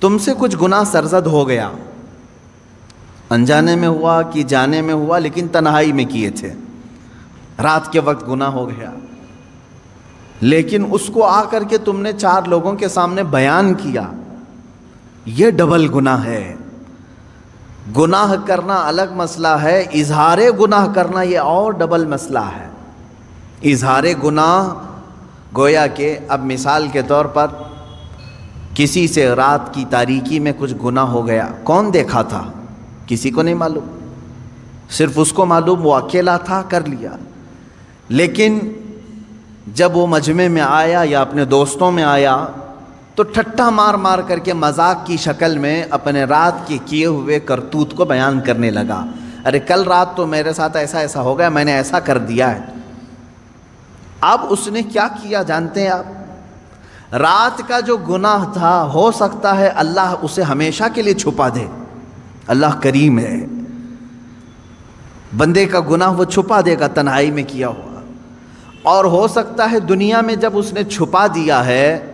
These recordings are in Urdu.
تم سے کچھ گناہ سرزد ہو گیا، انجانے میں ہوا کہ جانے میں ہوا، لیکن تنہائی میں کیے تھے، رات کے وقت گناہ ہو گیا، لیکن اس کو آ کر کے تم نے 4 لوگوں کے سامنے بیان کیا، یہ ڈبل گناہ ہے۔ گناہ کرنا الگ مسئلہ ہے، اظہار گناہ کرنا یہ اور ڈبل مسئلہ ہے۔ اظہار گناہ گویا کہ اب مثال کے طور پر کسی سے رات کی تاریکی میں کچھ گناہ ہو گیا، کون دیکھا تھا؟ کسی کو نہیں معلوم، صرف اس کو معلوم، وہ اکیلا تھا، کر لیا۔ لیکن جب وہ مجمع میں آیا یا اپنے دوستوں میں آیا تو ٹھٹا مار مار کر کے مذاق کی شکل میں اپنے رات کے کیے ہوئے کرتوت کو بیان کرنے لگا۔ ارے کل رات تو میرے ساتھ ایسا ایسا ہو گیا، میں نے ایسا کر دیا ہے۔ اب اس نے کیا کیا جانتے ہیں آپ؟ رات کا جو گناہ تھا ہو سکتا ہے اللہ اسے ہمیشہ کے لیے چھپا دے، اللہ کریم ہے، بندے کا گناہ وہ چھپا دے گا تنہائی میں کیا ہوا، اور ہو سکتا ہے دنیا میں جب اس نے چھپا دیا ہے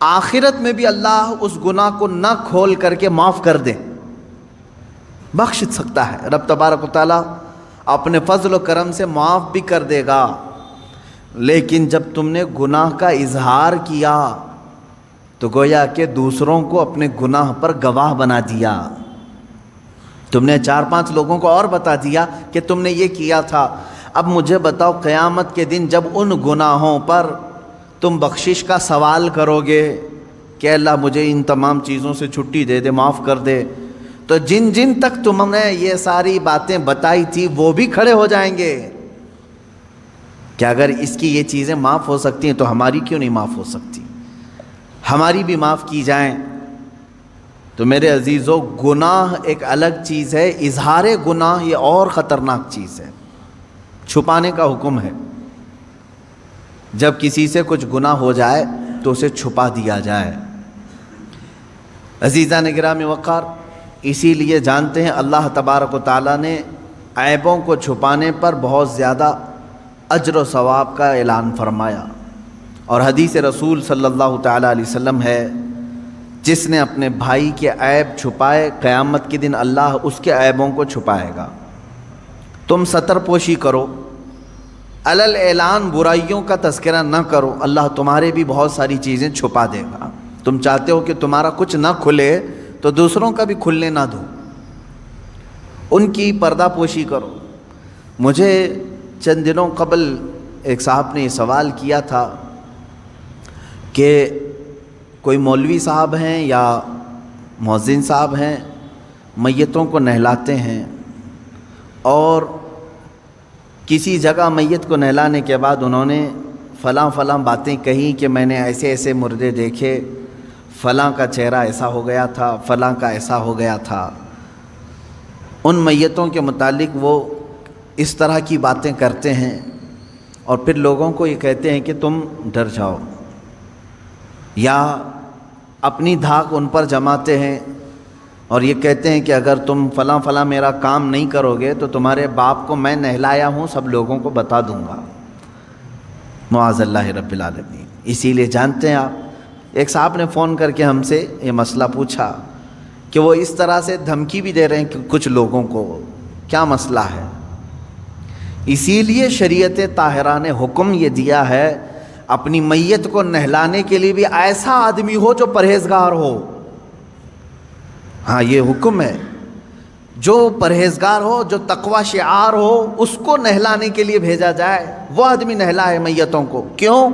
آخرت میں بھی اللہ اس گناہ کو نہ کھول کر کے معاف کر دے، بخش سکتا ہے۔ رب تبارک و تعالیٰ اپنے فضل و کرم سے معاف بھی کر دے گا۔ لیکن جب تم نے گناہ کا اظہار کیا تو گویا کہ دوسروں کو اپنے گناہ پر گواہ بنا دیا، تم نے 4-5 لوگوں کو اور بتا دیا کہ تم نے یہ کیا تھا۔ اب مجھے بتاؤ قیامت کے دن جب ان گناہوں پر تم بخشش کا سوال کرو گے کہ اللہ مجھے ان تمام چیزوں سے چھٹی دے دے، معاف کر دے، تو جن جن تک تم نے یہ ساری باتیں بتائی تھی وہ بھی کھڑے ہو جائیں گے کہ اگر اس کی یہ چیزیں معاف ہو سکتی ہیں تو ہماری کیوں نہیں معاف ہو سکتی، ہماری بھی معاف کی جائیں۔ تو میرے عزیزو، گناہ ایک الگ چیز ہے، اظہار گناہ یہ اور خطرناک چیز ہے، چھپانے کا حکم ہے۔ جب کسی سے کچھ گناہ ہو جائے تو اسے چھپا دیا جائے۔ عزیزان گرامی وقار، اسی لیے جانتے ہیں اللہ تبارک و تعالیٰ نے عیبوں کو چھپانے پر بہت زیادہ اجر و ثواب کا اعلان فرمایا، اور حدیث رسول صلی اللہ تعالیٰ علیہ وسلم ہے جس نے اپنے بھائی کے عیب چھپائے قیامت کے دن اللہ اس کے عیبوں کو چھپائے گا۔ تم ستر پوشی کرو، علل اعلان برائیوں کا تذکرہ نہ کرو، اللہ تمہارے بھی بہت ساری چیزیں چھپا دے گا۔ تم چاہتے ہو کہ تمہارا کچھ نہ کھلے تو دوسروں کا بھی کھلنے نہ دو، ان کی پردہ پوشی کرو۔ مجھے چند دنوں قبل ایک صاحب نے یہ سوال کیا تھا کہ کوئی مولوی صاحب ہیں یا مؤذن صاحب ہیں، میتوں کو نہلاتے ہیں، اور کسی جگہ میت کو نہلانے کے بعد انہوں نے فلاں فلاں باتیں کہیں کہ میں نے ایسے ایسے مردے دیکھے، فلاں کا چہرہ ایسا ہو گیا تھا، فلاں کا ایسا ہو گیا تھا۔ ان میتوں کے متعلق وہ اس طرح کی باتیں کرتے ہیں، اور پھر لوگوں کو یہ کہتے ہیں کہ تم ڈر جاؤ، یا اپنی دھاک ان پر جماتے ہیں اور یہ کہتے ہیں کہ اگر تم فلاں فلاں میرا کام نہیں کرو گے تو تمہارے باپ کو میں نہلایا ہوں سب لوگوں کو بتا دوں گا، معاذ اللہ رب العالمین۔ اسی لیے جانتے ہیں آپ، ایک صاحب نے فون کر کے ہم سے یہ مسئلہ پوچھا کہ وہ اس طرح سے دھمکی بھی دے رہے ہیں کہ کچھ لوگوں کو، کیا مسئلہ ہے؟ اسی لیے شریعت طاہرہ نے حکم یہ دیا ہے اپنی میت کو نہلانے کے لیے بھی ایسا آدمی ہو جو پرہیزگار ہو۔ ہاں، یہ حکم ہے، جو پرہیزگار ہو، جو تقوی شعار ہو، اس کو نہلانے کے لیے بھیجا جائے، وہ آدمی نہلائے میتوں کو۔ کیوں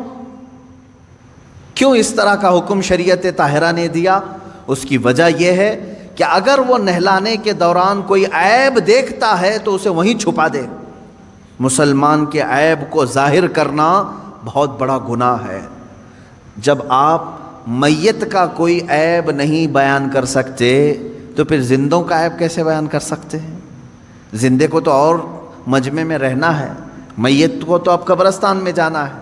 اس طرح کا حکم شریعت طاہرہ نے دیا؟ اس کی وجہ یہ ہے کہ اگر وہ نہلانے کے دوران کوئی عیب دیکھتا ہے تو اسے وہیں چھپا دے۔ مسلمان کے عیب کو ظاہر کرنا بہت بڑا گناہ ہے۔ جب آپ میت کا کوئی عیب نہیں بیان کر سکتے تو پھر زندوں کا عیب کیسے بیان کر سکتے ہیں؟ زندے کو تو اور مجمع میں رہنا ہے، میت کو تو اب قبرستان میں جانا ہے۔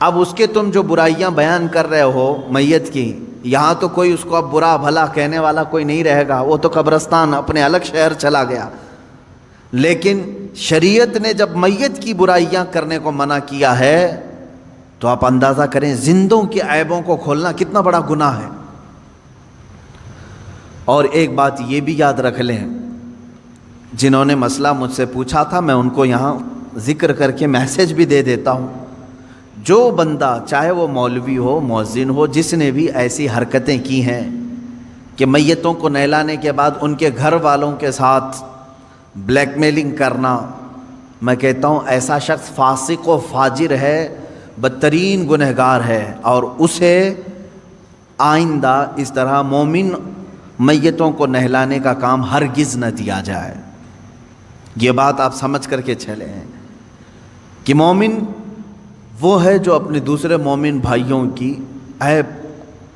اب اس کے تم جو برائیاں بیان کر رہے ہو میت کی، یہاں تو کوئی اس کو اب برا بھلا کہنے والا کوئی نہیں رہے گا، وہ تو قبرستان اپنے الگ شہر چلا گیا۔ لیکن شریعت نے جب میت کی برائیاں کرنے کو منع کیا ہے تو آپ اندازہ کریں زندوں کے عیبوں کو کھولنا کتنا بڑا گناہ ہے۔ اور ایک بات یہ بھی یاد رکھ لیں، جنہوں نے مسئلہ مجھ سے پوچھا تھا میں ان کو یہاں ذکر کر کے میسج بھی دے دیتا ہوں، جو بندہ چاہے وہ مولوی ہو مؤذن ہو جس نے بھی ایسی حرکتیں کی ہیں کہ میتوں کو نہلانے کے بعد ان کے گھر والوں کے ساتھ بلیک میلنگ کرنا، میں کہتا ہوں ایسا شخص فاسق و فاجر ہے، بدترین گنہگار ہے، اور اسے آئندہ اس طرح مومن میتوں کو نہلانے کا کام ہرگز نہ دیا جائے۔ یہ بات آپ سمجھ کر کے چلیں کہ مومن وہ ہے جو اپنے دوسرے مومن بھائیوں کی عیب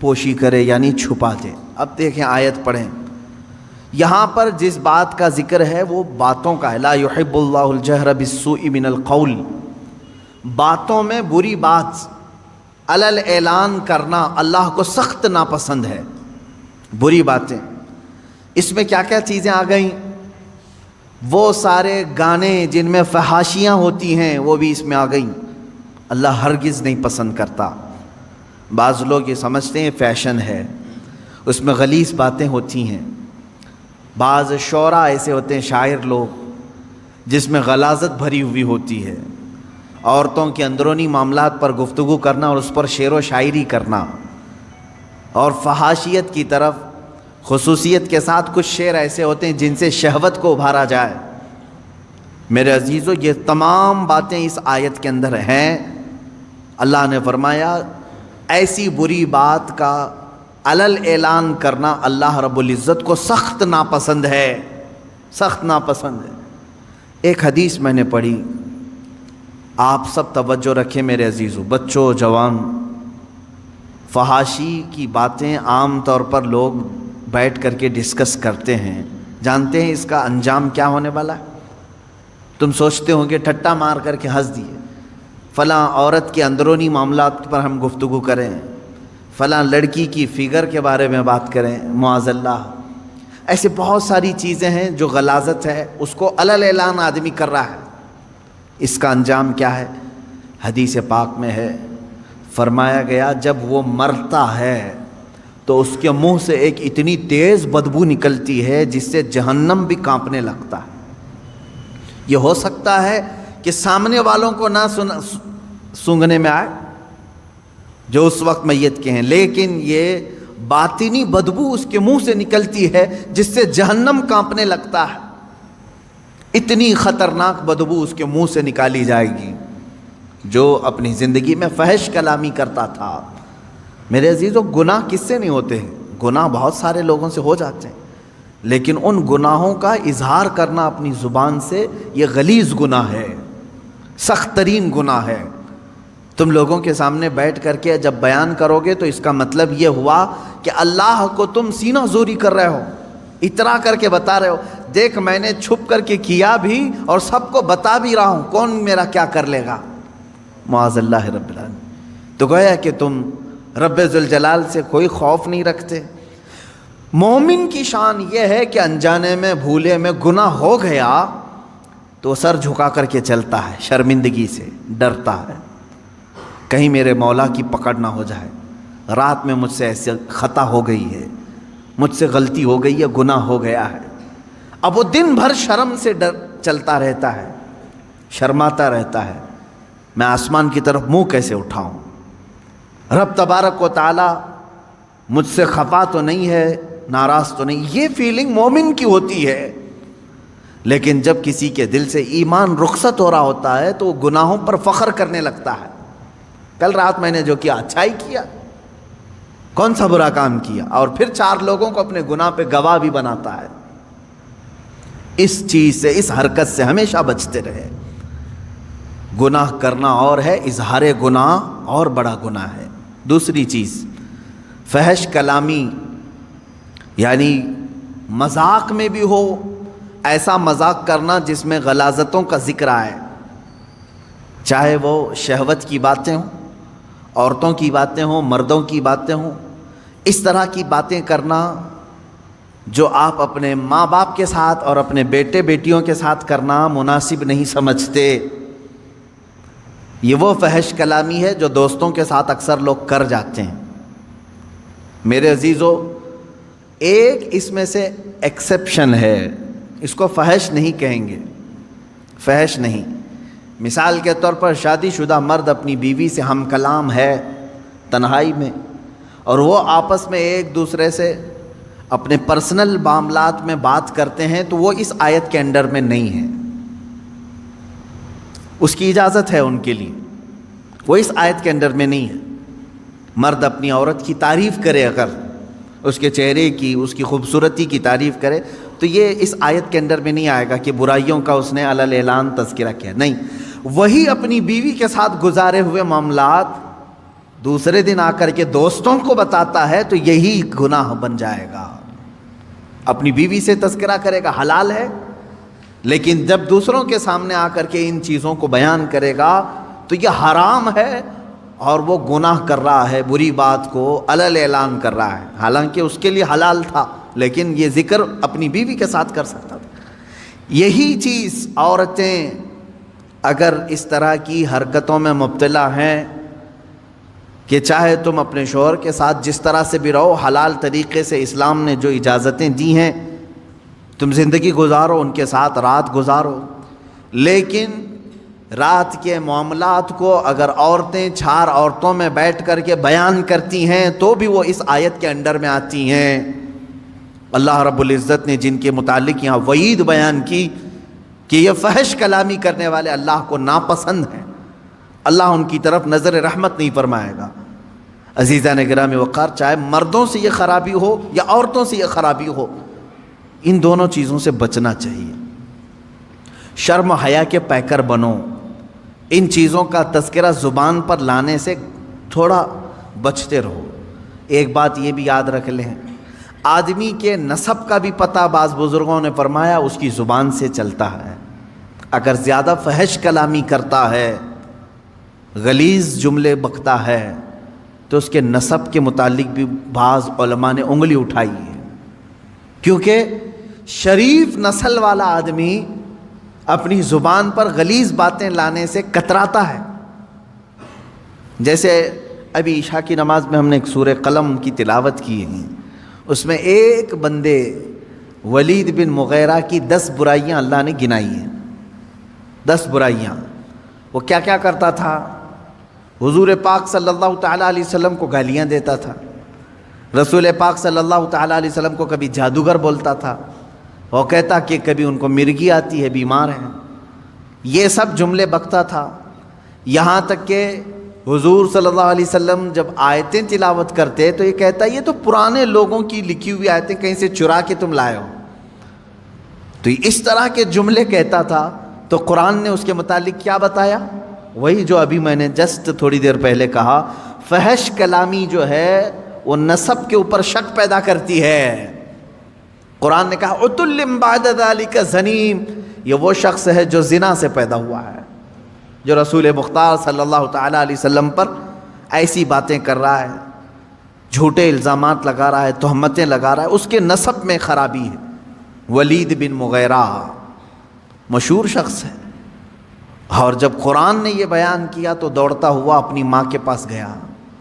پوشی کرے، یعنی چھپا دے۔ اب دیکھیں آیت پڑھیں، یہاں پر جس بات کا ذکر ہے وہ باتوں کا ہے، لا یحب اللہ الجہر بالسوء من القول، باتوں میں بری بات علل اعلان کرنا اللہ کو سخت ناپسند ہے، بری باتیں۔ اس میں کیا کیا چیزیں آ گئیں؟ وہ سارے گانے جن میں فحاشیاں ہوتی ہیں وہ بھی اس میں آ گئیں، اللہ ہرگز نہیں پسند کرتا۔ بعض لوگ یہ سمجھتے ہیں فیشن ہے، اس میں غلیظ باتیں ہوتی ہیں۔ بعض شعراء ایسے ہوتے ہیں، شاعر لوگ، جس میں غلاظت بھری ہوئی ہوتی ہے، عورتوں کے اندرونی معاملات پر گفتگو کرنا اور اس پر شعر و شاعری کرنا، اور فحاشیت کی طرف خصوصیت کے ساتھ کچھ شعر ایسے ہوتے ہیں جن سے شہوت کو ابھارا جائے۔ میرے عزیزو، یہ تمام باتیں اس آیت کے اندر ہیں۔ اللہ نے فرمایا ایسی بری بات کا علل اعلان کرنا اللہ رب العزت کو سخت ناپسند ہے، سخت ناپسند ہے۔ ایک حدیث میں نے پڑھی، آپ سب توجہ رکھیں میرے عزیزو، بچوں جوان، فحاشی کی باتیں عام طور پر لوگ بیٹھ کر کے ڈسکس کرتے ہیں، جانتے ہیں اس کا انجام کیا ہونے والا ہے؟ تم سوچتے ہوں گے ٹھٹا مار کر کے ہنس دیے، فلاں عورت کے اندرونی معاملات پر ہم گفتگو کریں، فلاں لڑکی کی فگر کے بارے میں بات کریں، معاذ اللہ۔ ایسے بہت ساری چیزیں ہیں جو غلاظت ہے، اس کو علل اعلان آدمی کر رہا ہے۔ اس کا انجام کیا ہے؟ حدیث پاک میں ہے، فرمایا گیا جب وہ مرتا ہے تو اس کے منہ سے ایک اتنی تیز بدبو نکلتی ہے جس سے جہنم بھی کانپنے لگتا ہے۔ یہ ہو سکتا ہے کہ سامنے والوں کو نہ سونگھنے میں آئے جو اس وقت میت کے ہیں، لیکن یہ باطنی بدبو اس کے منہ سے نکلتی ہے جس سے جہنم کانپنے لگتا ہے۔ اتنی خطرناک بدبو اس کے منہ سے نکالی جائے گی۔ جو اپنی زندگی میں فحش کلامی کرتا تھا، میرے عزیزو، گناہ کس سے نہیں ہوتے ہیں؟ گناہ بہت سارے لوگوں سے ہو جاتے ہیں، لیکن ان گناہوں کا اظہار کرنا اپنی زبان سے یہ غلیظ گناہ ہے، سخت ترین گناہ ہے۔ تم لوگوں کے سامنے بیٹھ کر کے جب بیان کرو گے تو اس کا مطلب یہ ہوا کہ اللہ کو تم سینہ زوری کر رہے ہو، اترا کر کے بتا رہے ہو، دیکھ میں نے چھپ کر کے کیا بھی اور سب کو بتا بھی رہا ہوں، کون میرا کیا کر لے گا، معاذ اللہ رب العالمین۔ تو گویا کہ تم رب ذوالجلال سے کوئی خوف نہیں رکھتے۔ مومن کی شان یہ ہے کہ انجانے میں بھولے میں گناہ ہو گیا تو سر جھکا کر کے چلتا ہے، شرمندگی سے ڈرتا ہے، کہیں میرے مولا کی پکڑ نہ ہو جائے، رات میں مجھ سے ایسے خطا ہو گئی ہے، مجھ سے غلطی ہو گئی ہے، گناہ ہو گیا ہے۔ اب وہ دن بھر شرم سے چلتا رہتا ہے، شرماتا رہتا ہے، میں آسمان کی طرف منہ کیسے اٹھاؤں، رب تبارک و تعالی مجھ سے خفا تو نہیں ہے، ناراض تو نہیں، یہ فیلنگ مومن کی ہوتی ہے۔ لیکن جب کسی کے دل سے ایمان رخصت ہو رہا ہوتا ہے تو وہ گناہوں پر فخر کرنے لگتا ہے، کل رات میں نے جو کیا اچھا ہی کیا، کون سا برا کام کیا، اور پھر 4 لوگوں کو اپنے گناہ پہ گواہ بھی بناتا ہے۔ اس چیز سے، اس حرکت سے ہمیشہ بچتے رہے۔ گناہ کرنا اور ہے، اظہار گناہ اور بڑا گناہ ہے۔ دوسری چیز، فحش کلامی، یعنی مذاق میں بھی ہو، ایسا مذاق کرنا جس میں غلاظتوں کا ذکر آئے، چاہے وہ شہوت کی باتیں ہوں، عورتوں کی باتیں ہوں، مردوں کی باتیں ہوں، اس طرح کی باتیں کرنا جو آپ اپنے ماں باپ کے ساتھ اور اپنے بیٹے بیٹیوں کے ساتھ کرنا مناسب نہیں سمجھتے۔ یہ وہ فحش کلامی ہے جو دوستوں کے ساتھ اکثر لوگ کر جاتے ہیں۔ میرے عزیزو، ایک اس میں سے ایکسیپشن ہے، اس کو فحش نہیں کہیں گے، فحش نہیں۔ مثال کے طور پر شادی شدہ مرد اپنی بیوی سے ہم کلام ہے تنہائی میں، اور وہ آپس میں ایک دوسرے سے اپنے پرسنل معاملات میں بات کرتے ہیں، تو وہ اس آیت کے انڈر میں نہیں ہے، اس کی اجازت ہے ان کے لیے، وہ اس آیت کے انڈر میں نہیں ہے۔ مرد اپنی عورت کی تعریف کرے، اگر اس کے چہرے کی، اس کی خوبصورتی کی تعریف کرے، تو یہ اس آیت کے انڈر میں نہیں آئے گا کہ برائیوں کا اس نے علی اعلان تذکرہ کیا، نہیں۔ وہی اپنی بیوی کے ساتھ گزارے ہوئے معاملات دوسرے دن آ کر کے دوستوں کو بتاتا ہے تو یہی گناہ بن جائے گا۔ اپنی بیوی سے تذکرہ کرے گا، حلال ہے، لیکن جب دوسروں کے سامنے آ کر کے ان چیزوں کو بیان کرے گا تو یہ حرام ہے، اور وہ گناہ کر رہا ہے، بری بات کو علی اعلان کر رہا ہے، حالانکہ اس کے لیے حلال تھا، لیکن یہ ذکر اپنی بیوی کے ساتھ کر سکتا تھا۔ یہی چیز عورتیں اگر اس طرح کی حرکتوں میں مبتلا ہیں کہ چاہے تم اپنے شوہر کے ساتھ جس طرح سے بھی رہو، حلال طریقے سے اسلام نے جو اجازتیں دی ہیں تم زندگی گزارو، ان کے ساتھ رات گزارو، لیکن رات کے معاملات کو اگر عورتیں چار عورتوں میں بیٹھ کر کے بیان کرتی ہیں تو بھی وہ اس آیت کے انڈر میں آتی ہیں۔ اللہ رب العزت نے جن کے متعلق یہاں وعید بیان کی کہ یہ فحش کلامی کرنے والے اللہ کو ناپسند ہیں، اللہ ان کی طرف نظر رحمت نہیں فرمائے گا۔ عزیزان گرامی وقار، چاہے مردوں سے یہ خرابی ہو یا عورتوں سے یہ خرابی ہو، ان دونوں چیزوں سے بچنا چاہیے۔ شرم و حیا کے پیکر بنو، ان چیزوں کا تذکرہ زبان پر لانے سے تھوڑا بچتے رہو۔ ایک بات یہ بھی یاد رکھ لیں، آدمی کے نسب کا بھی پتہ بعض بزرگوں نے فرمایا اس کی زبان سے چلتا ہے۔ اگر زیادہ فحش کلامی کرتا ہے، غلیظ جملے بکتا ہے، تو اس کے نسب کے متعلق بھی بعض علماء نے انگلی اٹھائی ہے، کیونکہ شریف نسل والا آدمی اپنی زبان پر غلیظ باتیں لانے سے کتراتا ہے۔ جیسے ابھی عشاء کی نماز میں ہم نے ایک سورہ قلم کی تلاوت کی ہے، اس میں ایک بندے ولید بن مغیرہ کی 10 برائیاں اللہ نے گنائی ہیں، 10 برائیاں۔ وہ کیا کیا کرتا تھا؟ حضور پاک صلی اللہ تعالیٰ علیہ وسلم کو گالیاں دیتا تھا، رسول پاک صلی اللہ تعالیٰ علیہ وسلم کو کبھی جادوگر بولتا تھا، وہ کہتا کہ کبھی ان کو مرگی آتی ہے، بیمار ہیں، یہ سب جملے بکتا تھا۔ یہاں تک کہ حضور صلی اللہ علیہ وسلم جب آیتیں تلاوت کرتے تو یہ کہتا یہ تو پرانے لوگوں کی لکھی ہوئی آیتیں کہیں سے چرا کے تم لائے ہو، تو اس طرح کے جملے کہتا تھا۔ تو قرآن نے اس کے متعلق کیا بتایا؟ وہی جو ابھی میں نے جسٹ تھوڑی دیر پہلے کہا، فحش کلامی جو ہے وہ نسب کے اوپر شک پیدا کرتی ہے۔ قرآن نے کہا عتل بعد ذلک زنیم، یہ وہ شخص ہے جو زنا سے پیدا ہوا ہے، جو رسول مختار صلی اللہ تعالیٰ علیہ وسلم پر ایسی باتیں کر رہا ہے، جھوٹے الزامات لگا رہا ہے، تہمتیں لگا رہا ہے، اس کے نسب میں خرابی ہے۔ ولید بن مغیرہ مشہور شخص ہے، اور جب قرآن نے یہ بیان کیا تو دوڑتا ہوا اپنی ماں کے پاس گیا،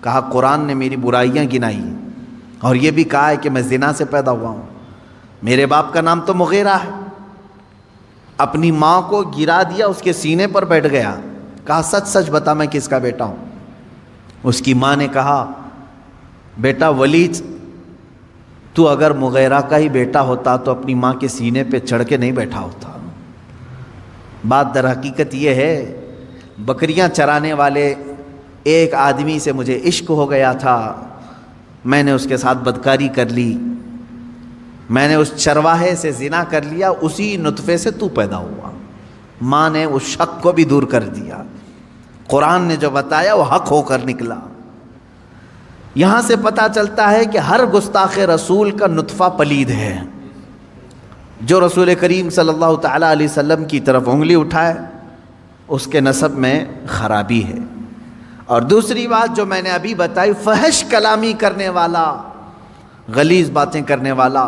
کہا قرآن نے میری برائیاں گنائی اور یہ بھی کہا ہے کہ میں زنا سے پیدا ہوا ہوں، میرے باپ کا نام تو مغیرہ ہے۔ اپنی ماں کو گرا دیا، اس کے سینے پر بیٹھ گیا، کہا سچ سچ بتا میں کس کا بیٹا ہوں۔ اس کی ماں نے کہا بیٹا ولید، تو اگر مغیرہ کا ہی بیٹا ہوتا تو اپنی ماں کے سینے پہ چڑھ کے نہیں بیٹھا ہوتا۔ بات در حقیقت یہ ہے، بکریاں چرانے والے ایک آدمی سے مجھے عشق ہو گیا تھا، میں نے اس کے ساتھ بدکاری کر لی، میں نے اس چرواہے سے زنا کر لیا، اسی نطفے سے تو پیدا ہوا۔ ماں نے اس شک کو بھی دور کر دیا، قرآن نے جو بتایا وہ حق ہو کر نکلا۔ یہاں سے پتہ چلتا ہے کہ ہر گستاخ رسول کا نطفہ پلید ہے، جو رسول کریم صلی اللہ تعالیٰ علیہ وسلم کی طرف انگلی اٹھائے اس کے نسب میں خرابی ہے۔ اور دوسری بات جو میں نے ابھی بتائی، فحش کلامی کرنے والا، غلیظ باتیں کرنے والا،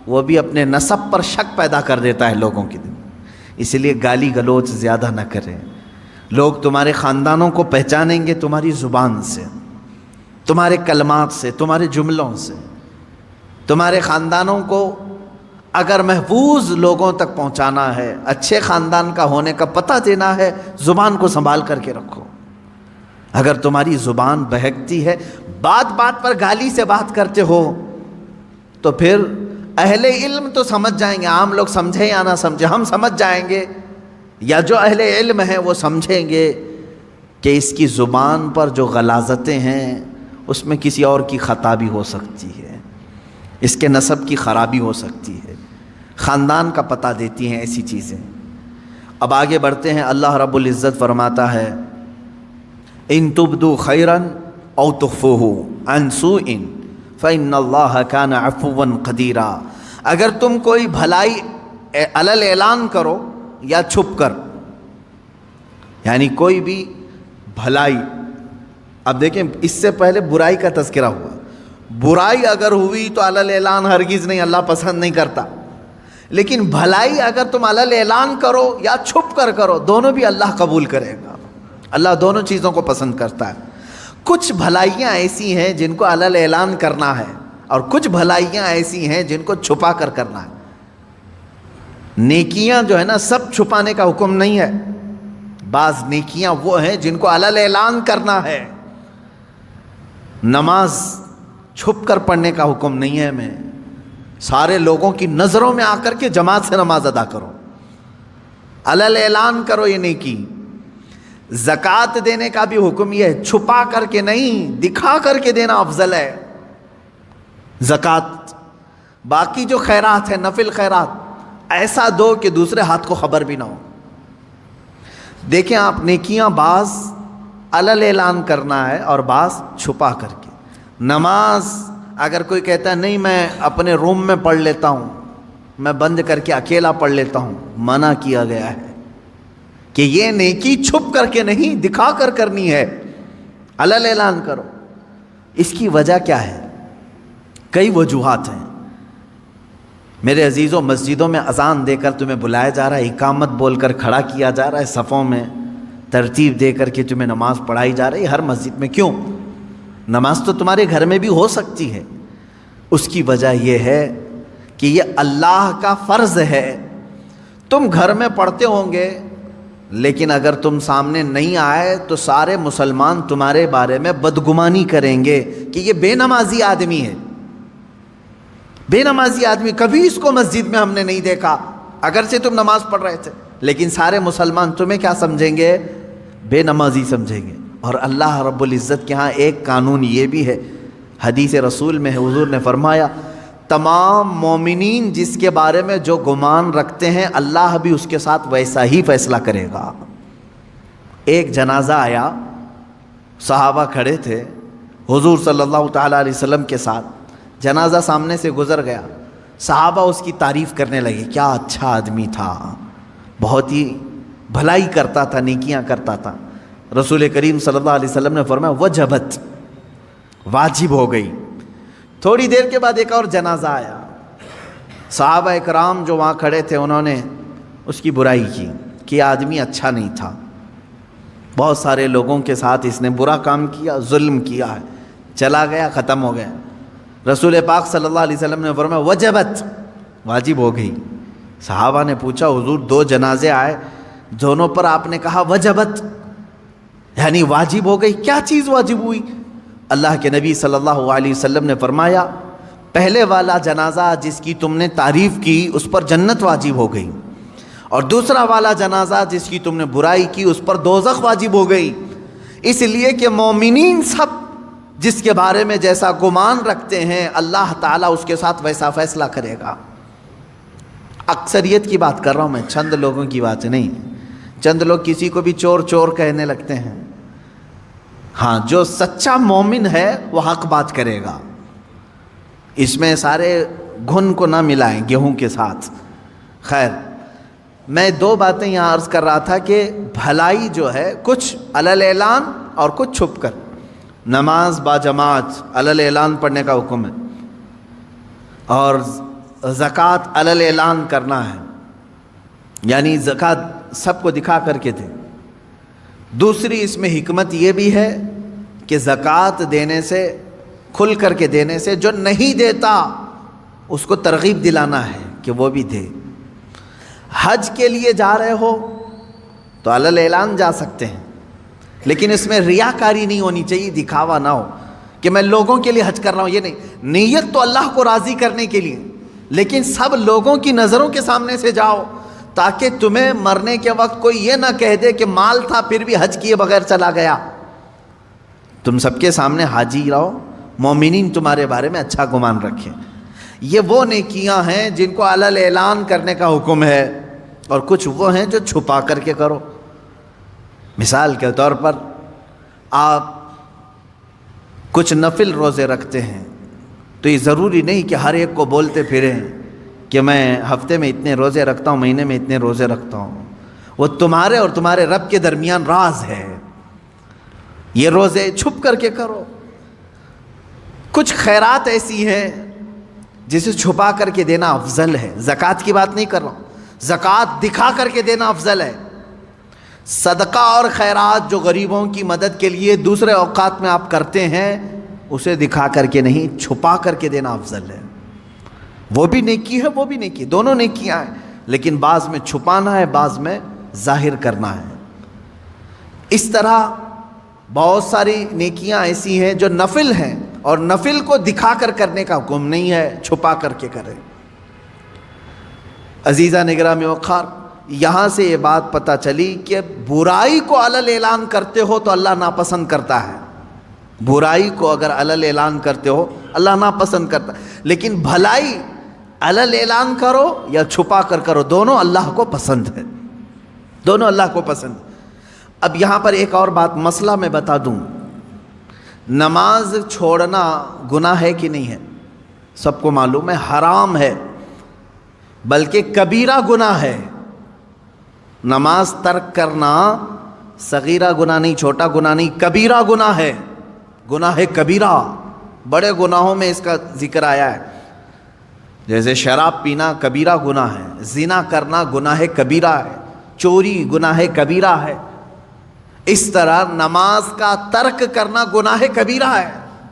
وہ بھی اپنے نسب پر شک پیدا کر دیتا ہے لوگوں کے دل میں۔ اس لیے گالی گلوچ زیادہ نہ کریں، لوگ تمہارے خاندانوں کو پہچانیں گے تمہاری زبان سے، تمہارے کلمات سے، تمہارے جملوں سے۔ تمہارے خاندانوں کو اگر محفوظ لوگوں تک پہنچانا ہے، اچھے خاندان کا ہونے کا پتہ دینا ہے، زبان کو سنبھال کر کے رکھو۔ اگر تمہاری زبان بہکتی ہے، بات بات پر گالی سے بات کرتے ہو، تو پھر اہل علم تو سمجھ جائیں گے، عام لوگ سمجھے یا نہ سمجھے، ہم سمجھ جائیں گے، یا جو اہل علم ہیں وہ سمجھیں گے کہ اس کی زبان پر جو غلاظتیں ہیں اس میں کسی اور کی خطا بھی ہو سکتی ہے، اس کے نسب کی خرابی ہو سکتی ہے، خاندان کا پتہ دیتی ہیں ایسی چیزیں۔ اب آگے بڑھتے ہیں، اللہ رب العزت فرماتا ہے ان تبدو خیرا او تخفوہ عن سوء فإن اللہ کان عفوا قدیرا، اگر تم کوئی بھلائی علل اعلان کرو یا چھپ کر، یعنی کوئی بھی بھلائی، اب دیکھیں اس سے پہلے برائی کا تذکرہ ہوا، برائی اگر ہوئی تو علل اعلان ہرگز نہیں، اللہ پسند نہیں کرتا، لیکن بھلائی اگر تم علل اعلان کرو یا چھپ کر کرو، دونوں بھی اللہ قبول کرے گا، اللہ دونوں چیزوں کو پسند کرتا ہے۔ کچھ بھلائیاں ایسی ہیں جن کو علل اعلان کرنا ہے، اور کچھ بھلائیاں ایسی ہیں جن کو چھپا کر کرنا ہے۔ نیکیاں جو ہے نا سب چھپانے کا حکم نہیں ہے، بعض نیکیاں وہ ہیں جن کو علل اعلان کرنا ہے۔ نماز چھپ کر پڑھنے کا حکم نہیں ہے، میں سارے لوگوں کی نظروں میں آ کر کے جماعت سے نماز ادا کرو، علل اعلان کرو یہ نیکی۔ زکوٰۃ دینے کا بھی حکم یہ ہے، چھپا کر کے نہیں، دکھا کر کے دینا افضل ہے زکوٰۃ۔ باقی جو خیرات ہے، نفل خیرات، ایسا دو کہ دوسرے ہاتھ کو خبر بھی نہ ہو۔ دیکھیں آپ، نیکیاں بعض علل اعلان کرنا ہے اور بعض چھپا کر کے۔ نماز اگر کوئی کہتا ہے نہیں میں اپنے روم میں پڑھ لیتا ہوں، میں بند کر کے اکیلا پڑھ لیتا ہوں، منع کیا گیا ہے کہ یہ نیکی چھپ کر کے نہیں، دکھا کر کرنی ہے، علل اعلان کرو۔ اس کی وجہ کیا ہے؟ کئی وجوہات ہیں میرے عزیزوں۔ مسجدوں میں اذان دے کر تمہیں بلایا جا رہا ہے، اقامت بول کر کھڑا کیا جا رہا ہے، صفوں میں ترتیب دے کر کے تمہیں نماز پڑھائی جا رہی ہے ہر مسجد میں۔ کیوں؟ نماز تو تمہارے گھر میں بھی ہو سکتی ہے۔ اس کی وجہ یہ ہے کہ یہ اللہ کا فرض ہے۔ تم گھر میں پڑھتے ہوں گے، لیکن اگر تم سامنے نہیں آئے تو سارے مسلمان تمہارے بارے میں بدگمانی کریں گے کہ یہ بے نمازی آدمی ہے، بے نمازی آدمی، کبھی اس کو مسجد میں ہم نے نہیں دیکھا، اگرچہ تم نماز پڑھ رہے تھے، لیکن سارے مسلمان تمہیں کیا سمجھیں گے؟ بے نمازی سمجھیں گے۔ اور اللہ رب العزت کے ہاں ایک قانون یہ بھی ہے، حدیث رسول میں ہے، حضور نے فرمایا تمام مومنین جس کے بارے میں جو گمان رکھتے ہیں اللہ بھی اس کے ساتھ ویسا ہی فیصلہ کرے گا۔ ایک جنازہ آیا، صحابہ کھڑے تھے حضور صلی اللہ تعالیٰ علیہ وسلم کے ساتھ، جنازہ سامنے سے گزر گیا، صحابہ اس کی تعریف کرنے لگے، کیا اچھا آدمی تھا، بہت ہی بھلائی کرتا تھا، نیکیاں کرتا تھا۔ رسول کریم صلی اللہ علیہ وسلم نے فرمایا وجبت، واجب ہو گئی۔ تھوڑی دیر کے بعد ایک اور جنازہ آیا، صحابہ اکرام جو وہاں کھڑے تھے انہوں نے اس کی برائی کی کہ آدمی اچھا نہیں تھا، بہت سارے لوگوں کے ساتھ اس نے برا کام کیا، ظلم کیا ہے، چلا گیا، ختم ہو گیا۔ رسول پاک صلی اللہ علیہ وسلم نے فرمایا وجبت، واجب ہو گئی۔ صحابہ نے پوچھا حضور دو جنازے آئے، دونوں پر آپ نے کہا وجبت، یعنی واجب ہو گئی، کیا چیز واجب ہوئی؟ اللہ کے نبی صلی اللہ علیہ وسلم نے فرمایا پہلے والا جنازہ جس کی تم نے تعریف کی اس پر جنت واجب ہو گئی، اور دوسرا والا جنازہ جس کی تم نے برائی کی اس پر دوزخ واجب ہو گئی۔ اس لیے کہ مومنین سب جس کے بارے میں جیسا گمان رکھتے ہیں اللہ تعالیٰ اس کے ساتھ ویسا فیصلہ کرے گا۔ اکثریت کی بات کر رہا ہوں میں، چند لوگوں کی بات نہیں۔ چند لوگ کسی کو بھی چور چور کہنے لگتے ہیں، ہاں جو سچا مومن ہے وہ حق بات کرے گا، اس میں سارے گھن کو نہ ملائیں گیہوں کے ساتھ۔ خیر، میں دو باتیں یہاں عرض کر رہا تھا کہ بھلائی جو ہے کچھ علل اعلان اور کچھ چھپ کر۔ نماز با جماعت علل اعلان پڑھنے کا حکم ہے، اور زکوٰۃ علل اعلان کرنا ہے، یعنی زکوٰۃ سب کو دکھا کر کے دے۔ دوسری اس میں حکمت یہ بھی ہے کہ زکوٰۃ دینے سے، کھل کر کے دینے سے جو نہیں دیتا اس کو ترغیب دلانا ہے کہ وہ بھی دے۔ حج کے لیے جا رہے ہو تو علی اعلان جا سکتے ہیں، لیکن اس میں ریاکاری نہیں ہونی چاہیے، دکھاوا نہ ہو کہ میں لوگوں کے لیے حج کر رہا ہوں، یہ نہیں۔ نیت تو اللہ کو راضی کرنے کے لیے، لیکن سب لوگوں کی نظروں کے سامنے سے جاؤ تاکہ تمہیں مرنے کے وقت کوئی یہ نہ کہہ دے کہ مال تھا پھر بھی حج کیے بغیر چلا گیا۔ تم سب کے سامنے حاجی رہو، مومنین تمہارے بارے میں اچھا گمان رکھیں۔ یہ وہ نیکیاں ہیں جن کو علی اعلان کرنے کا حکم ہے، اور کچھ وہ ہیں جو چھپا کر کے کرو۔ مثال کے طور پر آپ کچھ نفل روزے رکھتے ہیں تو یہ ضروری نہیں کہ ہر ایک کو بولتے پھریں کہ میں ہفتے میں اتنے روزے رکھتا ہوں، مہینے میں اتنے روزے رکھتا ہوں۔ وہ تمہارے اور تمہارے رب کے درمیان راز ہے، یہ روزے چھپ کر کے کرو۔ کچھ خیرات ایسی ہیں جسے چھپا کر کے دینا افضل ہے۔ زکوٰۃ کی بات نہیں کر رہا ہوں، زکوٰۃ دکھا کر کے دینا افضل ہے۔ صدقہ اور خیرات جو غریبوں کی مدد کے لیے دوسرے اوقات میں آپ کرتے ہیں، اسے دکھا کر کے نہیں، چھپا کر کے دینا افضل ہے۔ وہ بھی نیکی ہے، وہ بھی نیکی ہے، دونوں نیکیاں ہیں، لیکن بعض میں چھپانا ہے، بعض میں ظاہر کرنا ہے۔ اس طرح بہت ساری نیکیاں ایسی ہیں جو نفل ہیں، اور نفل کو دکھا کر کرنے کا حکم نہیں ہے، چھپا کر کے کریں۔ عزیزہ نگرامی وقار، یہاں سے یہ بات پتہ چلی کہ برائی کو علی اعلان کرتے ہو تو اللہ ناپسند کرتا ہے۔ برائی کو اگر علی اعلان کرتے ہو اللہ ناپسند کرتا ہے، لیکن بھلائی علی اعلان کرو یا چھپا کر کرو، دونوں اللہ کو پسند ہے، دونوں اللہ کو پسند۔ اب یہاں پر ایک اور بات، مسئلہ میں بتا دوں، نماز چھوڑنا گناہ ہے کہ نہیں ہے؟ سب کو معلوم ہے حرام ہے، بلکہ کبیرہ گناہ ہے۔ نماز ترک کرنا صغیرہ گناہ نہیں، چھوٹا گناہ نہیں، کبیرہ گناہ ہے، گناہ کبیرہ۔ بڑے گناہوں میں اس کا ذکر آیا ہے، جیسے شراب پینا کبیرہ گناہ ہے، زنا کرنا گناہ کبیرہ ہے، چوری گناہ کبیرہ ہے۔ اس طرح نماز کا ترک کرنا گناہ کبیرہ ہے،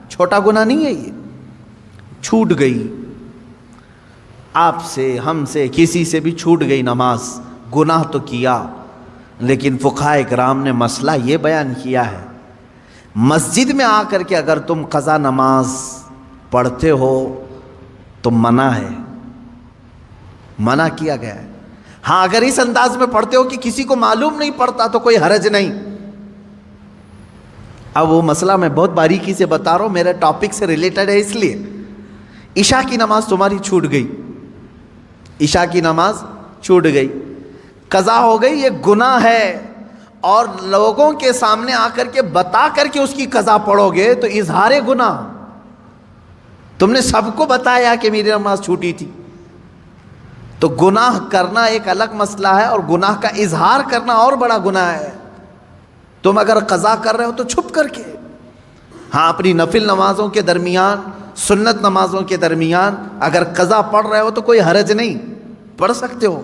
چھوٹا گناہ نہیں ہے۔ یہ چھوٹ گئی آپ سے، ہم سے، کسی سے بھی چھوٹ گئی نماز، گناہ تو کیا، لیکن فقہاء کرام نے مسئلہ یہ بیان کیا ہے، مسجد میں آ کر کے اگر تم قضا نماز پڑھتے ہو تو منع ہے، منع کیا گیا ہے۔ ہاں اگر اس انداز میں پڑھتے ہو کہ کسی کو معلوم نہیں پڑتا تو کوئی حرج نہیں۔ اب وہ مسئلہ میں بہت باریکی سے بتا رہا ہوں، میرے ٹاپک سے ریلیٹڈ ہے، اس لیے عشاء کی نماز تمہاری چھوٹ گئی، عشاء کی نماز چھوٹ گئی، قضا ہو گئی، یہ گناہ ہے، اور لوگوں کے سامنے آ کر کے بتا کر کے اس کی قضا پڑھو گے تو اظہار گناہ، تم نے سب کو بتایا کہ میری نماز چھوٹی تھی۔ تو گناہ کرنا ایک الگ مسئلہ ہے، اور گناہ کا اظہار کرنا اور بڑا گناہ ہے۔ تم اگر قضا کر رہے ہو تو چھپ کر کے، ہاں اپنی نفل نمازوں کے درمیان، سنت نمازوں کے درمیان اگر قضا پڑھ رہے ہو تو کوئی حرج نہیں، پڑھ سکتے ہو۔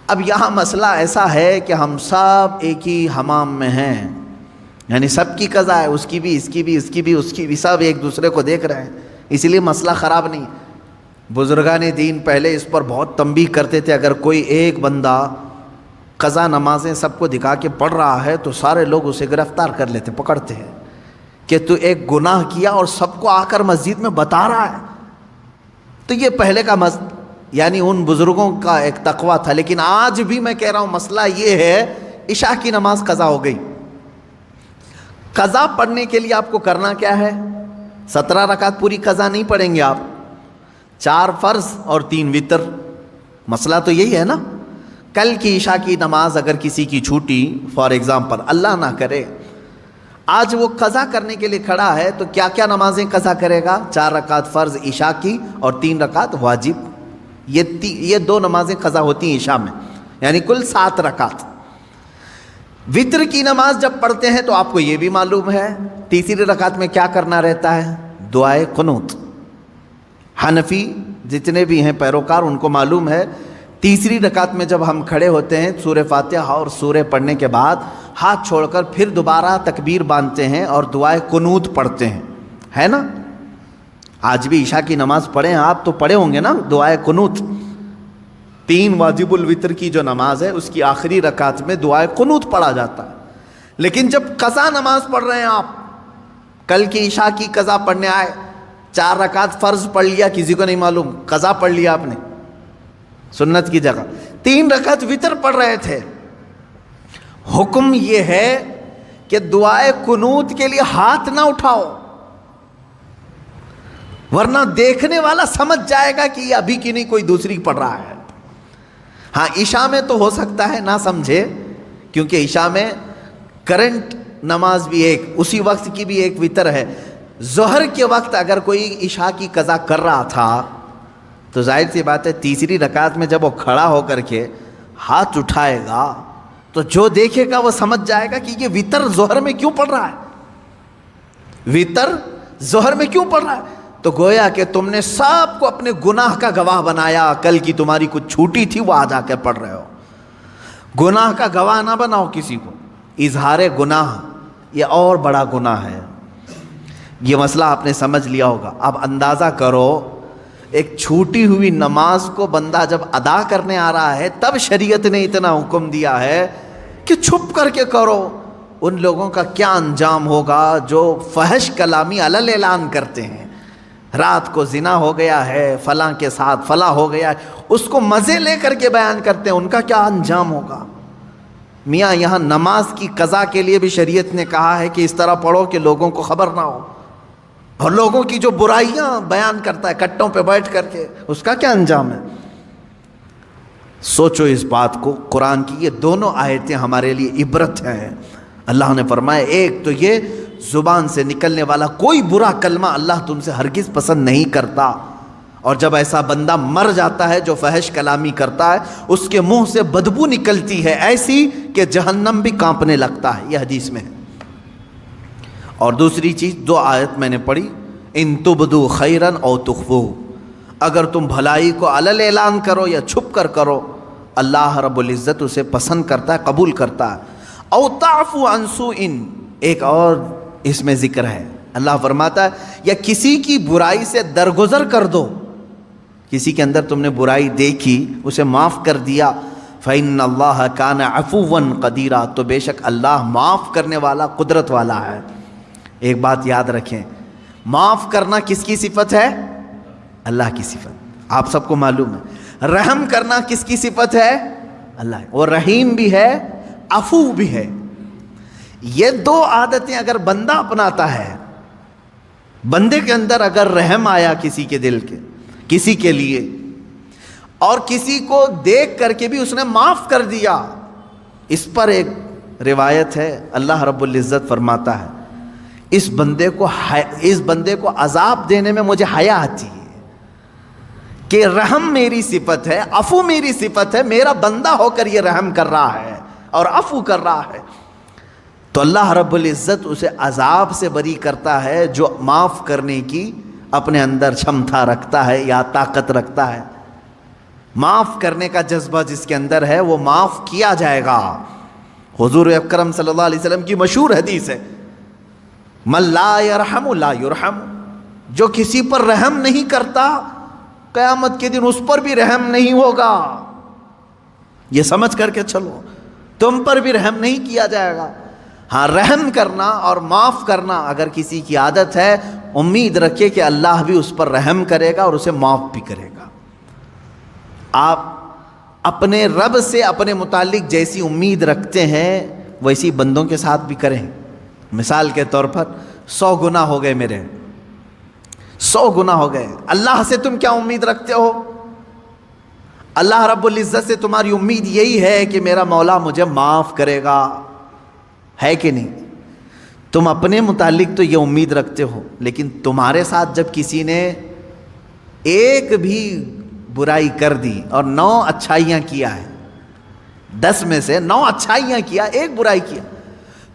اب یہاں مسئلہ ایسا ہے کہ ہم سب ایک ہی حمام میں ہیں، یعنی سب کی قضا ہے، اس کی بھی، اس کی بھی، اس کی بھی، اس کی بھی، سب ایک دوسرے کو دیکھ رہے ہیں، اس لیے مسئلہ خراب نہیں۔ بزرگان دین پہلے اس پر بہت تنبیہ کرتے تھے، اگر کوئی ایک بندہ قضا نمازیں سب کو دکھا کے پڑھ رہا ہے تو سارے لوگ اسے گرفتار کر لیتے، پکڑتے ہیں کہ تو ایک گناہ کیا اور سب کو آ کر مسجد میں بتا رہا ہے۔ تو یہ پہلے کا یعنی ان بزرگوں کا ایک تقویٰ تھا، لیکن آج بھی میں کہہ رہا ہوں مسئلہ یہ ہے، عشاء کی نماز قضا ہو گئی، قضا پڑھنے کے لیے آپ کو کرنا کیا ہے؟ 17 رکعت پوری قضا نہیں پڑھیں گے آپ، 4 فرض اور 3 وتر۔ مسئلہ تو یہی ہے نا، کل کی عشاء کی نماز اگر کسی کی چھوٹی، فار ایگزامپل اللہ نہ کرے، آج وہ قضا کرنے کے لیے کھڑا ہے تو کیا کیا نمازیں قضا کرے گا؟ 4 رکعت فرض عشاء کی اور 3 رکعت واجب، یہ 2 نمازیں قضا ہوتی ہیں عشاء میں، یعنی کل 7 رکعت۔ وتر کی نماز جب پڑھتے ہیں تو آپ کو یہ بھی معلوم ہے تیسری رکعت میں کیا کرنا رہتا ہے؟ دعائے قنوت۔ حنفی جتنے بھی ہیں پیروکار ان کو معلوم ہے تیسری رکعت میں جب ہم کھڑے ہوتے ہیں سورہ فاتحہ اور سورہ پڑھنے کے بعد ہاتھ چھوڑ کر پھر دوبارہ تکبیر باندھتے ہیں اور دعائے قنوت پڑھتے ہیں، ہے نا؟ آج بھی عشاء کی نماز پڑھیں آپ تو پڑھے ہوں گے نا دعائے قنوت. 3 واجب الوتر کی جو نماز ہے اس کی آخری رکعت میں دعائے قنوت پڑھا جاتا ہے. لیکن جب قضا نماز پڑھ رہے ہیں آپ، کل کی عشاء کی قضا پڑھنے آئے، 4 رکعت فرض پڑھ لیا، کسی کو نہیں معلوم قضا پڑھ لیا آپ نے سنت کی جگہ، 3 رکعت وتر پڑھ رہے تھے. حکم یہ ہے کہ دعائے قنوت کے لیے ہاتھ نہ اٹھاؤ، ورنہ دیکھنے والا سمجھ جائے گا کہ یہ ابھی کی نہیں کوئی دوسری پڑھ رہا ہے. ہاں عشاء میں تو ہو سکتا ہے نہ سمجھے، کیونکہ عشاء میں کرنٹ نماز بھی ایک اسی وقت کی بھی ایک وتر ہے. ظہر کے وقت اگر کوئی عشاء کی قضا کر رہا تھا تو ظاہر سی بات ہے تیسری رکعت میں جب وہ کھڑا ہو کر کے ہاتھ اٹھائے گا تو جو دیکھے گا وہ سمجھ جائے گا کہ یہ وتر ظہر میں کیوں پڑھ رہا ہے، وتر ظہر میں کیوں پڑھ رہا ہے. تو گویا کہ تم نے سب کو اپنے گناہ کا گواہ بنایا، کل کی تمہاری کچھ چھوٹی تھی وہ آج آ کے پڑھ رہے ہو. گناہ کا گواہ نہ بناؤ کسی کو. اظہار گناہ یہ اور بڑا گناہ ہے. یہ مسئلہ آپ نے سمجھ لیا ہوگا. اب اندازہ کرو ایک چھوٹی ہوئی نماز کو بندہ جب ادا کرنے آ رہا ہے تب شریعت نے اتنا حکم دیا ہے کہ چھپ کر کے کرو. ان لوگوں کا کیا انجام ہوگا جو فحش کلامی علل اعلان کرتے ہیں، رات کو زنا ہو گیا ہے فلاں کے ساتھ، فلاں ہو گیا ہے، اس کو مزے لے کر کے بیان کرتے ہیں، ان کا کیا انجام ہوگا. میاں یہاں نماز کی قضا کے لیے بھی شریعت نے کہا ہے کہ اس طرح پڑھو کہ لوگوں کو خبر نہ ہو، اور لوگوں کی جو برائیاں بیان کرتا ہے کٹوں پہ بیٹھ کر کے، اس کا کیا انجام ہے. سوچو اس بات کو. قرآن کی یہ دونوں آیتیں ہمارے لیے عبرت ہیں. اللہ نے فرمایا ایک تو یہ زبان سے نکلنے والا کوئی برا کلمہ اللہ تم سے ہرگز پسند نہیں کرتا، اور جب ایسا بندہ مر جاتا ہے جو فحش کلامی کرتا ہے اس کے منہ سے بدبو نکلتی ہے ایسی کہ جہنم بھی کانپنے لگتا ہے. یہ حدیث میں ہے. اور دوسری چیز 2 آیت میں نے پڑھی، ان تبدو خیرا او تخفو، اگر تم بھلائی کو علل اعلان کرو یا چھپ کر کرو اللہ رب العزت اسے پسند کرتا ہے، قبول کرتا ہے. او تعفو عن سوء، ایک اور اس میں ذکر ہے. اللہ فرماتا ہے یا کسی کی برائی سے درگزر کر دو، کسی کے اندر تم نے برائی دیکھی اسے معاف کر دیا، فإن اللہ کان عفوا قدیرا، تو بے شک اللہ معاف کرنے والا قدرت والا ہے. ایک بات یاد رکھیں، معاف کرنا کس کی صفت ہے؟ اللہ کی صفت. آپ سب کو معلوم ہے. رحم کرنا کس کی صفت ہے؟ اللہ. اور رحیم بھی ہے، عفو بھی ہے. یہ 2 عادتیں اگر بندہ اپناتا ہے، بندے کے اندر اگر رحم آیا کسی کے دل کے کسی کے لیے، اور کسی کو دیکھ کر کے بھی اس نے معاف کر دیا، اس پر ایک روایت ہے اللہ رب العزت فرماتا ہے اس بندے کو عذاب دینے میں مجھے حیا آتی ہے کہ رحم میری صفت ہے، عفو میری صفت ہے، میرا بندہ ہو کر یہ رحم کر رہا ہے اور عفو کر رہا ہے. تو اللہ رب العزت اسے عذاب سے بری کرتا ہے جو معاف کرنے کی اپنے اندر چھمتا رکھتا ہے یا طاقت رکھتا ہے. معاف کرنے کا جذبہ جس کے اندر ہے وہ معاف کیا جائے گا. حضور اکرم صلی اللہ علیہ وسلم کی مشہور حدیث ہے، من لا یرحم لا یرحم، جو کسی پر رحم نہیں کرتا قیامت کے دن اس پر بھی رحم نہیں ہوگا. یہ سمجھ کر کے چلو، تم پر بھی رحم نہیں کیا جائے گا. ہاں رحم کرنا اور معاف کرنا اگر کسی کی عادت ہے، امید رکھے کہ اللہ بھی اس پر رحم کرے گا اور اسے معاف بھی کرے گا. آپ اپنے رب سے اپنے متعلق جیسی امید رکھتے ہیں ویسی بندوں کے ساتھ بھی کریں. مثال کے طور پر 100 گناہ ہو گئے میرے، 100 گناہ ہو گئے، اللہ سے تم کیا امید رکھتے ہو؟ اللہ رب العزت سے تمہاری امید یہی ہے کہ میرا مولا مجھے معاف کرے گا، ہے کہ نہیں؟ تم اپنے متعلق تو یہ امید رکھتے ہو، لیکن تمہارے ساتھ جب کسی نے ایک بھی برائی کر دی اور 9 اچھائیاں کیا ہے، 10 میں سے 9 اچھائیاں کیا، ایک برائی کیا،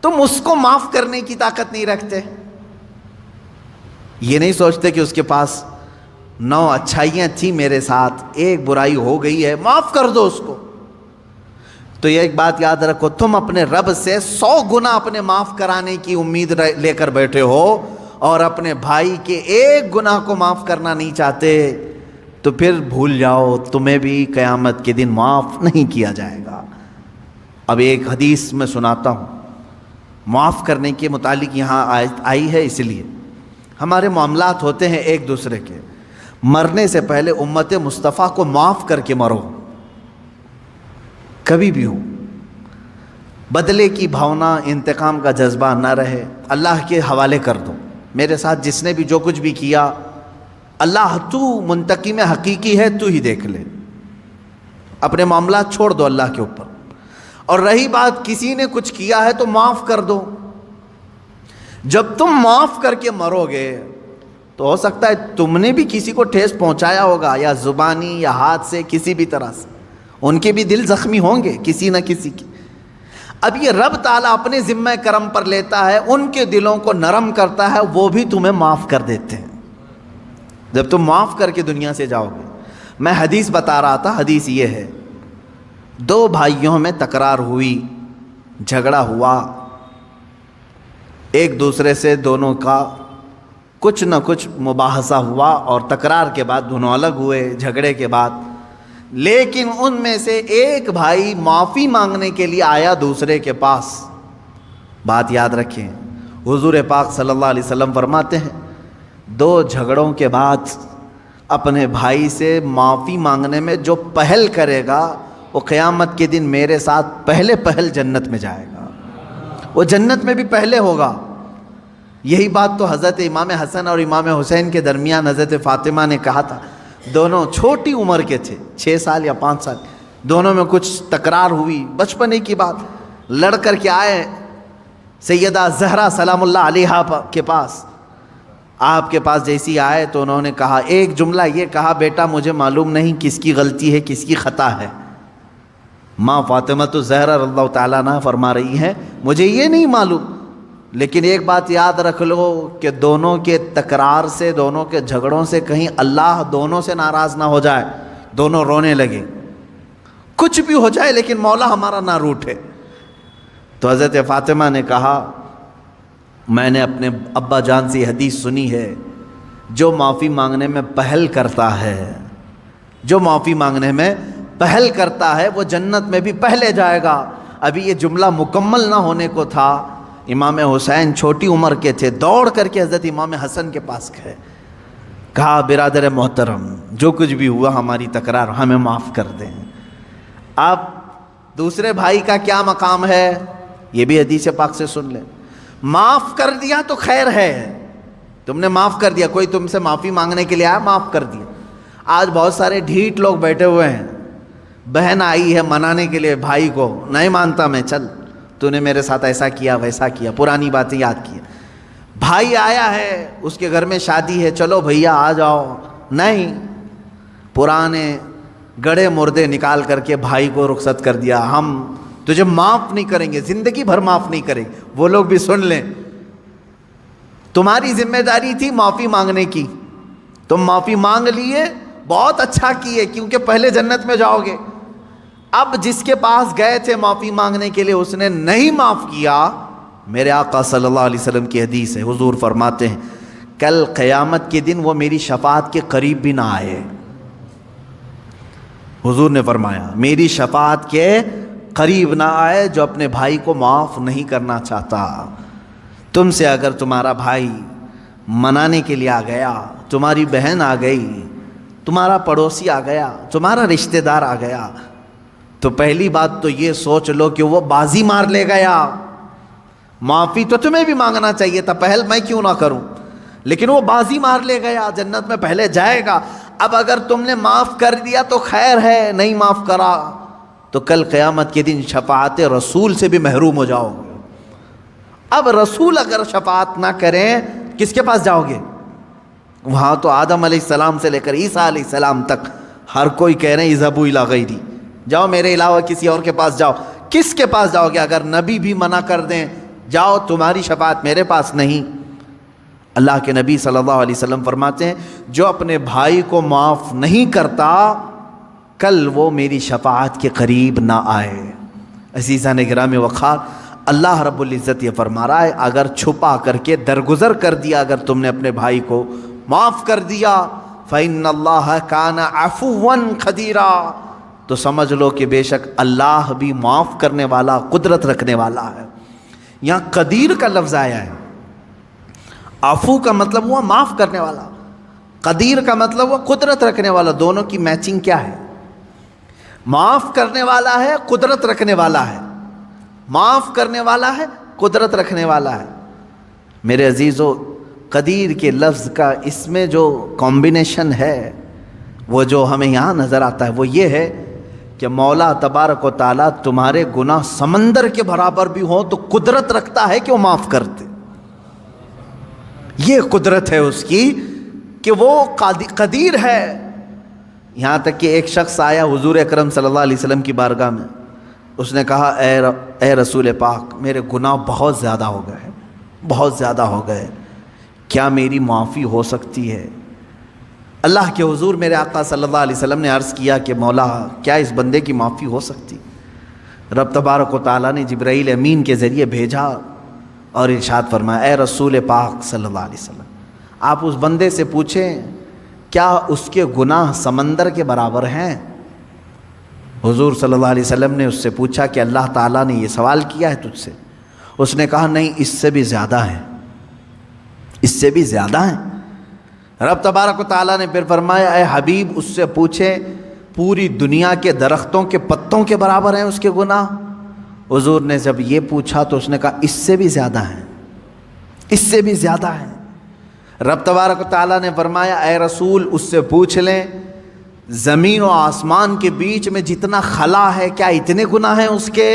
تم اس کو معاف کرنے کی طاقت نہیں رکھتے. یہ نہیں سوچتے کہ اس کے پاس 9 اچھائیاں تھیں میرے ساتھ، ایک برائی ہو گئی ہے، معاف کر دو اس کو. تو یہ ایک بات یاد رکھو، تم اپنے رب سے 100 گنا اپنے معاف کرانے کی امید لے کر بیٹھے ہو، اور اپنے بھائی کے ایک گناہ کو معاف کرنا نہیں چاہتے تو پھر بھول جاؤ تمہیں بھی قیامت کے دن معاف نہیں کیا جائے گا۔ اب ایک حدیث میں سناتا ہوں معاف کرنے کے متعلق، یہاں آئی ہے اس لیے ہمارے معاملات ہوتے ہیں ایک دوسرے کے، مرنے سے پہلے امت مصطفیٰ کو معاف کر کے مرو، کبھی بھی ہو، بدلے کی بھاونا، انتقام کا جذبہ نہ رہے، اللہ کے حوالے کر دو۔ میرے ساتھ جس نے بھی جو کچھ بھی کیا، اللہ تو منتقم حقیقی ہے، تو ہی دیکھ لے، اپنے معاملات چھوڑ دو اللہ کے اوپر۔ اور رہی بات کسی نے کچھ کیا ہے تو معاف کر دو، جب تم معاف کر کے مرو گے تو ہو سکتا ہے تم نے بھی کسی کو ٹھیس پہنچایا ہوگا، یا زبانی یا ہاتھ سے، کسی بھی طرح سے، ان کے بھی دل زخمی ہوں گے کسی نہ کسی کے۔ اب یہ رب تعالیٰ اپنے ذمہ کرم پر لیتا ہے، ان کے دلوں کو نرم کرتا ہے، وہ بھی تمہیں معاف کر دیتے ہیں جب تم معاف کر کے دنیا سے جاؤ گے۔ میں حدیث بتا رہا تھا، حدیث یہ ہے، دو بھائیوں میں تکرار ہوئی، جھگڑا ہوا، ایک دوسرے سے دونوں کا کچھ نہ کچھ مباحثہ ہوا، اور تکرار کے بعد دونوں الگ ہوئے جھگڑے کے بعد، لیکن ان میں سے ایک بھائی معافی مانگنے کے لیے آیا دوسرے کے پاس۔ بات یاد رکھیں، حضور پاک صلی اللہ علیہ وسلم فرماتے ہیں دو جھگڑوں کے بعد اپنے بھائی سے معافی مانگنے میں جو پہل کرے گا وہ قیامت کے دن میرے ساتھ پہل جنت میں جائے گا، وہ جنت میں بھی پہلے ہوگا۔ یہی بات تو حضرت امام حسن اور امام حسین کے درمیان حضرت فاطمہ نے کہا تھا، دونوں چھوٹی عمر کے تھے، 6 سال یا 5 سال، دونوں میں کچھ تکرار ہوئی، بچپنے کی بات، لڑ کر کے آئے سیدہ زہرا سلام اللہ علیہا کے پاس۔ آپ کے پاس جیسی آئے تو انہوں نے کہا، ایک جملہ یہ کہا، بیٹا مجھے معلوم نہیں کس کی غلطی ہے کس کی خطا ہے۔ ماں فاطمہ تو زہرا رضی اللہ تعالیٰ عنہا فرما رہی ہیں، مجھے یہ نہیں معلوم، لیکن ایک بات یاد رکھ لو کہ دونوں کے تکرار سے، دونوں کے جھگڑوں سے کہیں اللہ دونوں سے ناراض نہ ہو جائے، دونوں رونے لگے، کچھ بھی ہو جائے لیکن مولا ہمارا نہ روٹھے۔ تو حضرت فاطمہ نے کہا، میں نے اپنے ابا جان سے یہ حدیث سنی ہے، جو معافی مانگنے میں پہل کرتا ہے، جو معافی مانگنے میں پہل کرتا ہے وہ جنت میں بھی پہلے جائے گا۔ ابھی یہ جملہ مکمل نہ ہونے کو تھا، امام حسین چھوٹی عمر کے تھے، دوڑ کر کے حضرت امام حسن کے پاس گئے، کہا برادر محترم جو کچھ بھی ہوا ہماری تکرار ہمیں معاف کر دیں۔ اب دوسرے بھائی کا کیا مقام ہے یہ بھی حدیث پاک سے سن لیں۔ معاف کر دیا تو خیر ہے، تم نے معاف کر دیا، کوئی تم سے معافی مانگنے کے لیے آیا معاف کر دیا۔ آج بہت سارے ڈھیٹ لوگ بیٹھے ہوئے ہیں، بہن آئی ہے منانے کے لیے بھائی کو، نہیں مانتا میں، چل تو نے میرے ساتھ ایسا کیا ویسا کیا، پرانی باتیں یاد کی۔ بھائی آیا ہے اس کے گھر میں شادی ہے، چلو بھیا آ جاؤ، نہیں، پرانے گڑے مردے نکال کر کے بھائی کو رخصت کر دیا، ہم تجھے معاف نہیں کریں گے، زندگی بھر معاف نہیں کریں گے۔ وہ لوگ بھی سن لیں، تمہاری ذمہ داری تھی معافی مانگنے کی، تم معافی مانگ لیے، بہت اچھا کیے، کیونکہ پہلے جنت میں جاؤ گے۔ اب جس کے پاس گئے تھے معافی مانگنے کے لیے اس نے نہیں معاف کیا، میرے آقا صلی اللہ علیہ وسلم کی حدیث ہے، حضور فرماتے ہیں کل قیامت کے دن وہ میری شفاعت کے قریب بھی نہ آئے۔ حضور نے فرمایا میری شفاعت کے قریب نہ آئے جو اپنے بھائی کو معاف نہیں کرنا چاہتا۔ تم سے اگر تمہارا بھائی منانے کے لیے آ گیا، تمہاری بہن آ گئی، تمہارا پڑوسی آ گیا، تمہارا رشتہ دار آ گیا، تو پہلی بات تو یہ سوچ لو کہ وہ بازی مار لے گیا۔ معافی تو تمہیں بھی مانگنا چاہیے تھا، پہل میں کیوں نہ کروں، لیکن وہ بازی مار لے گیا، جنت میں پہلے جائے گا۔ اب اگر تم نے معاف کر دیا تو خیر ہے، نہیں معاف کرا تو کل قیامت کے دن شفاعت رسول سے بھی محروم ہو جاؤ گے۔ اب رسول اگر شفاعت نہ کریں کس کے پاس جاؤ گے؟ وہاں تو آدم علیہ السلام سے لے کر عیسیٰ علیہ السلام تک ہر کوئی کہہ رہے ہیں اذهبوا الی غیری، جاؤ میرے علاوہ کسی اور کے پاس جاؤ۔ کس کے پاس جاؤ گے؟ اگر نبی بھی منع کر دیں جاؤ تمہاری شفاعت میرے پاس نہیں۔ اللہ کے نبی صلی اللہ علیہ وسلم فرماتے ہیں جو اپنے بھائی کو معاف نہیں کرتا کل وہ میری شفاعت کے قریب نہ آئے۔ عزیزان گرامی وقار، اللہ رب العزت یہ فرما رہا ہے اگر چھپا کر کے درگزر کر دیا، اگر تم نے اپنے بھائی کو معاف کر دیا، فَإِنَّ اللَّهَ كَانَ عَفُوًّا قَدِيرًا، تو سمجھ لو کہ بے شک اللہ بھی معاف کرنے والا، قدرت رکھنے والا ہے۔ یہاں قدیر کا لفظ آیا ہے، عفو کا مطلب ہوا معاف کرنے والا، قدیر کا مطلب ہوا قدرت رکھنے والا۔ دونوں کی میچنگ کیا ہے؟ معاف کرنے والا ہے، قدرت رکھنے والا ہے، معاف کرنے والا ہے، قدرت رکھنے والا ہے۔ میرے عزیزو، قدیر کے لفظ کا اس میں جو کمبینیشن ہے وہ جو ہمیں یہاں نظر آتا ہے وہ یہ ہے کہ مولا تبارک و تعالیٰ تمہارے گناہ سمندر کے برابر بھی ہوں تو قدرت رکھتا ہے کہ وہ معاف کر دے۔ یہ قدرت ہے اس کی کہ وہ قدیر ہے۔ یہاں تک کہ ایک شخص آیا حضور اکرم صلی اللہ علیہ وسلم کی بارگاہ میں، اس نے کہا اے رسول پاک، میرے گناہ بہت زیادہ ہو گئے، بہت زیادہ ہو گئے، کیا میری معافی ہو سکتی ہے؟ اللہ کے حضور میرے آقا صلی اللہ علیہ وسلم نے عرض کیا کہ مولا کیا اس بندے کی معافی ہو سکتی؟ رب تبارک و تعالیٰ نے جبرائیل امین کے ذریعے بھیجا اور ارشاد فرمایا اے رسول پاک صلی اللہ علیہ وسلم، آپ اس بندے سے پوچھیں کیا اس کے گناہ سمندر کے برابر ہیں؟ حضور صلی اللہ علیہ وسلم نے اس سے پوچھا کہ اللہ تعالیٰ نے یہ سوال کیا ہے تجھ سے؟ اس نے کہا نہیں، اس سے بھی زیادہ ہیں، اس سے بھی زیادہ ہیں۔ رب تبارک و تعالیٰ نے پھر فرمایا اے حبیب اس سے پوچھیں پوری دنیا کے درختوں کے پتوں کے برابر ہیں اس کے گناہ؟ حضور نے جب یہ پوچھا تو اس نے کہا اس سے بھی زیادہ ہیں، اس سے بھی زیادہ ہیں۔ رب تبارک و تعالیٰ نے فرمایا اے رسول اس سے پوچھ لیں زمین و آسمان کے بیچ میں جتنا خلا ہے کیا اتنے گناہ ہیں اس کے؟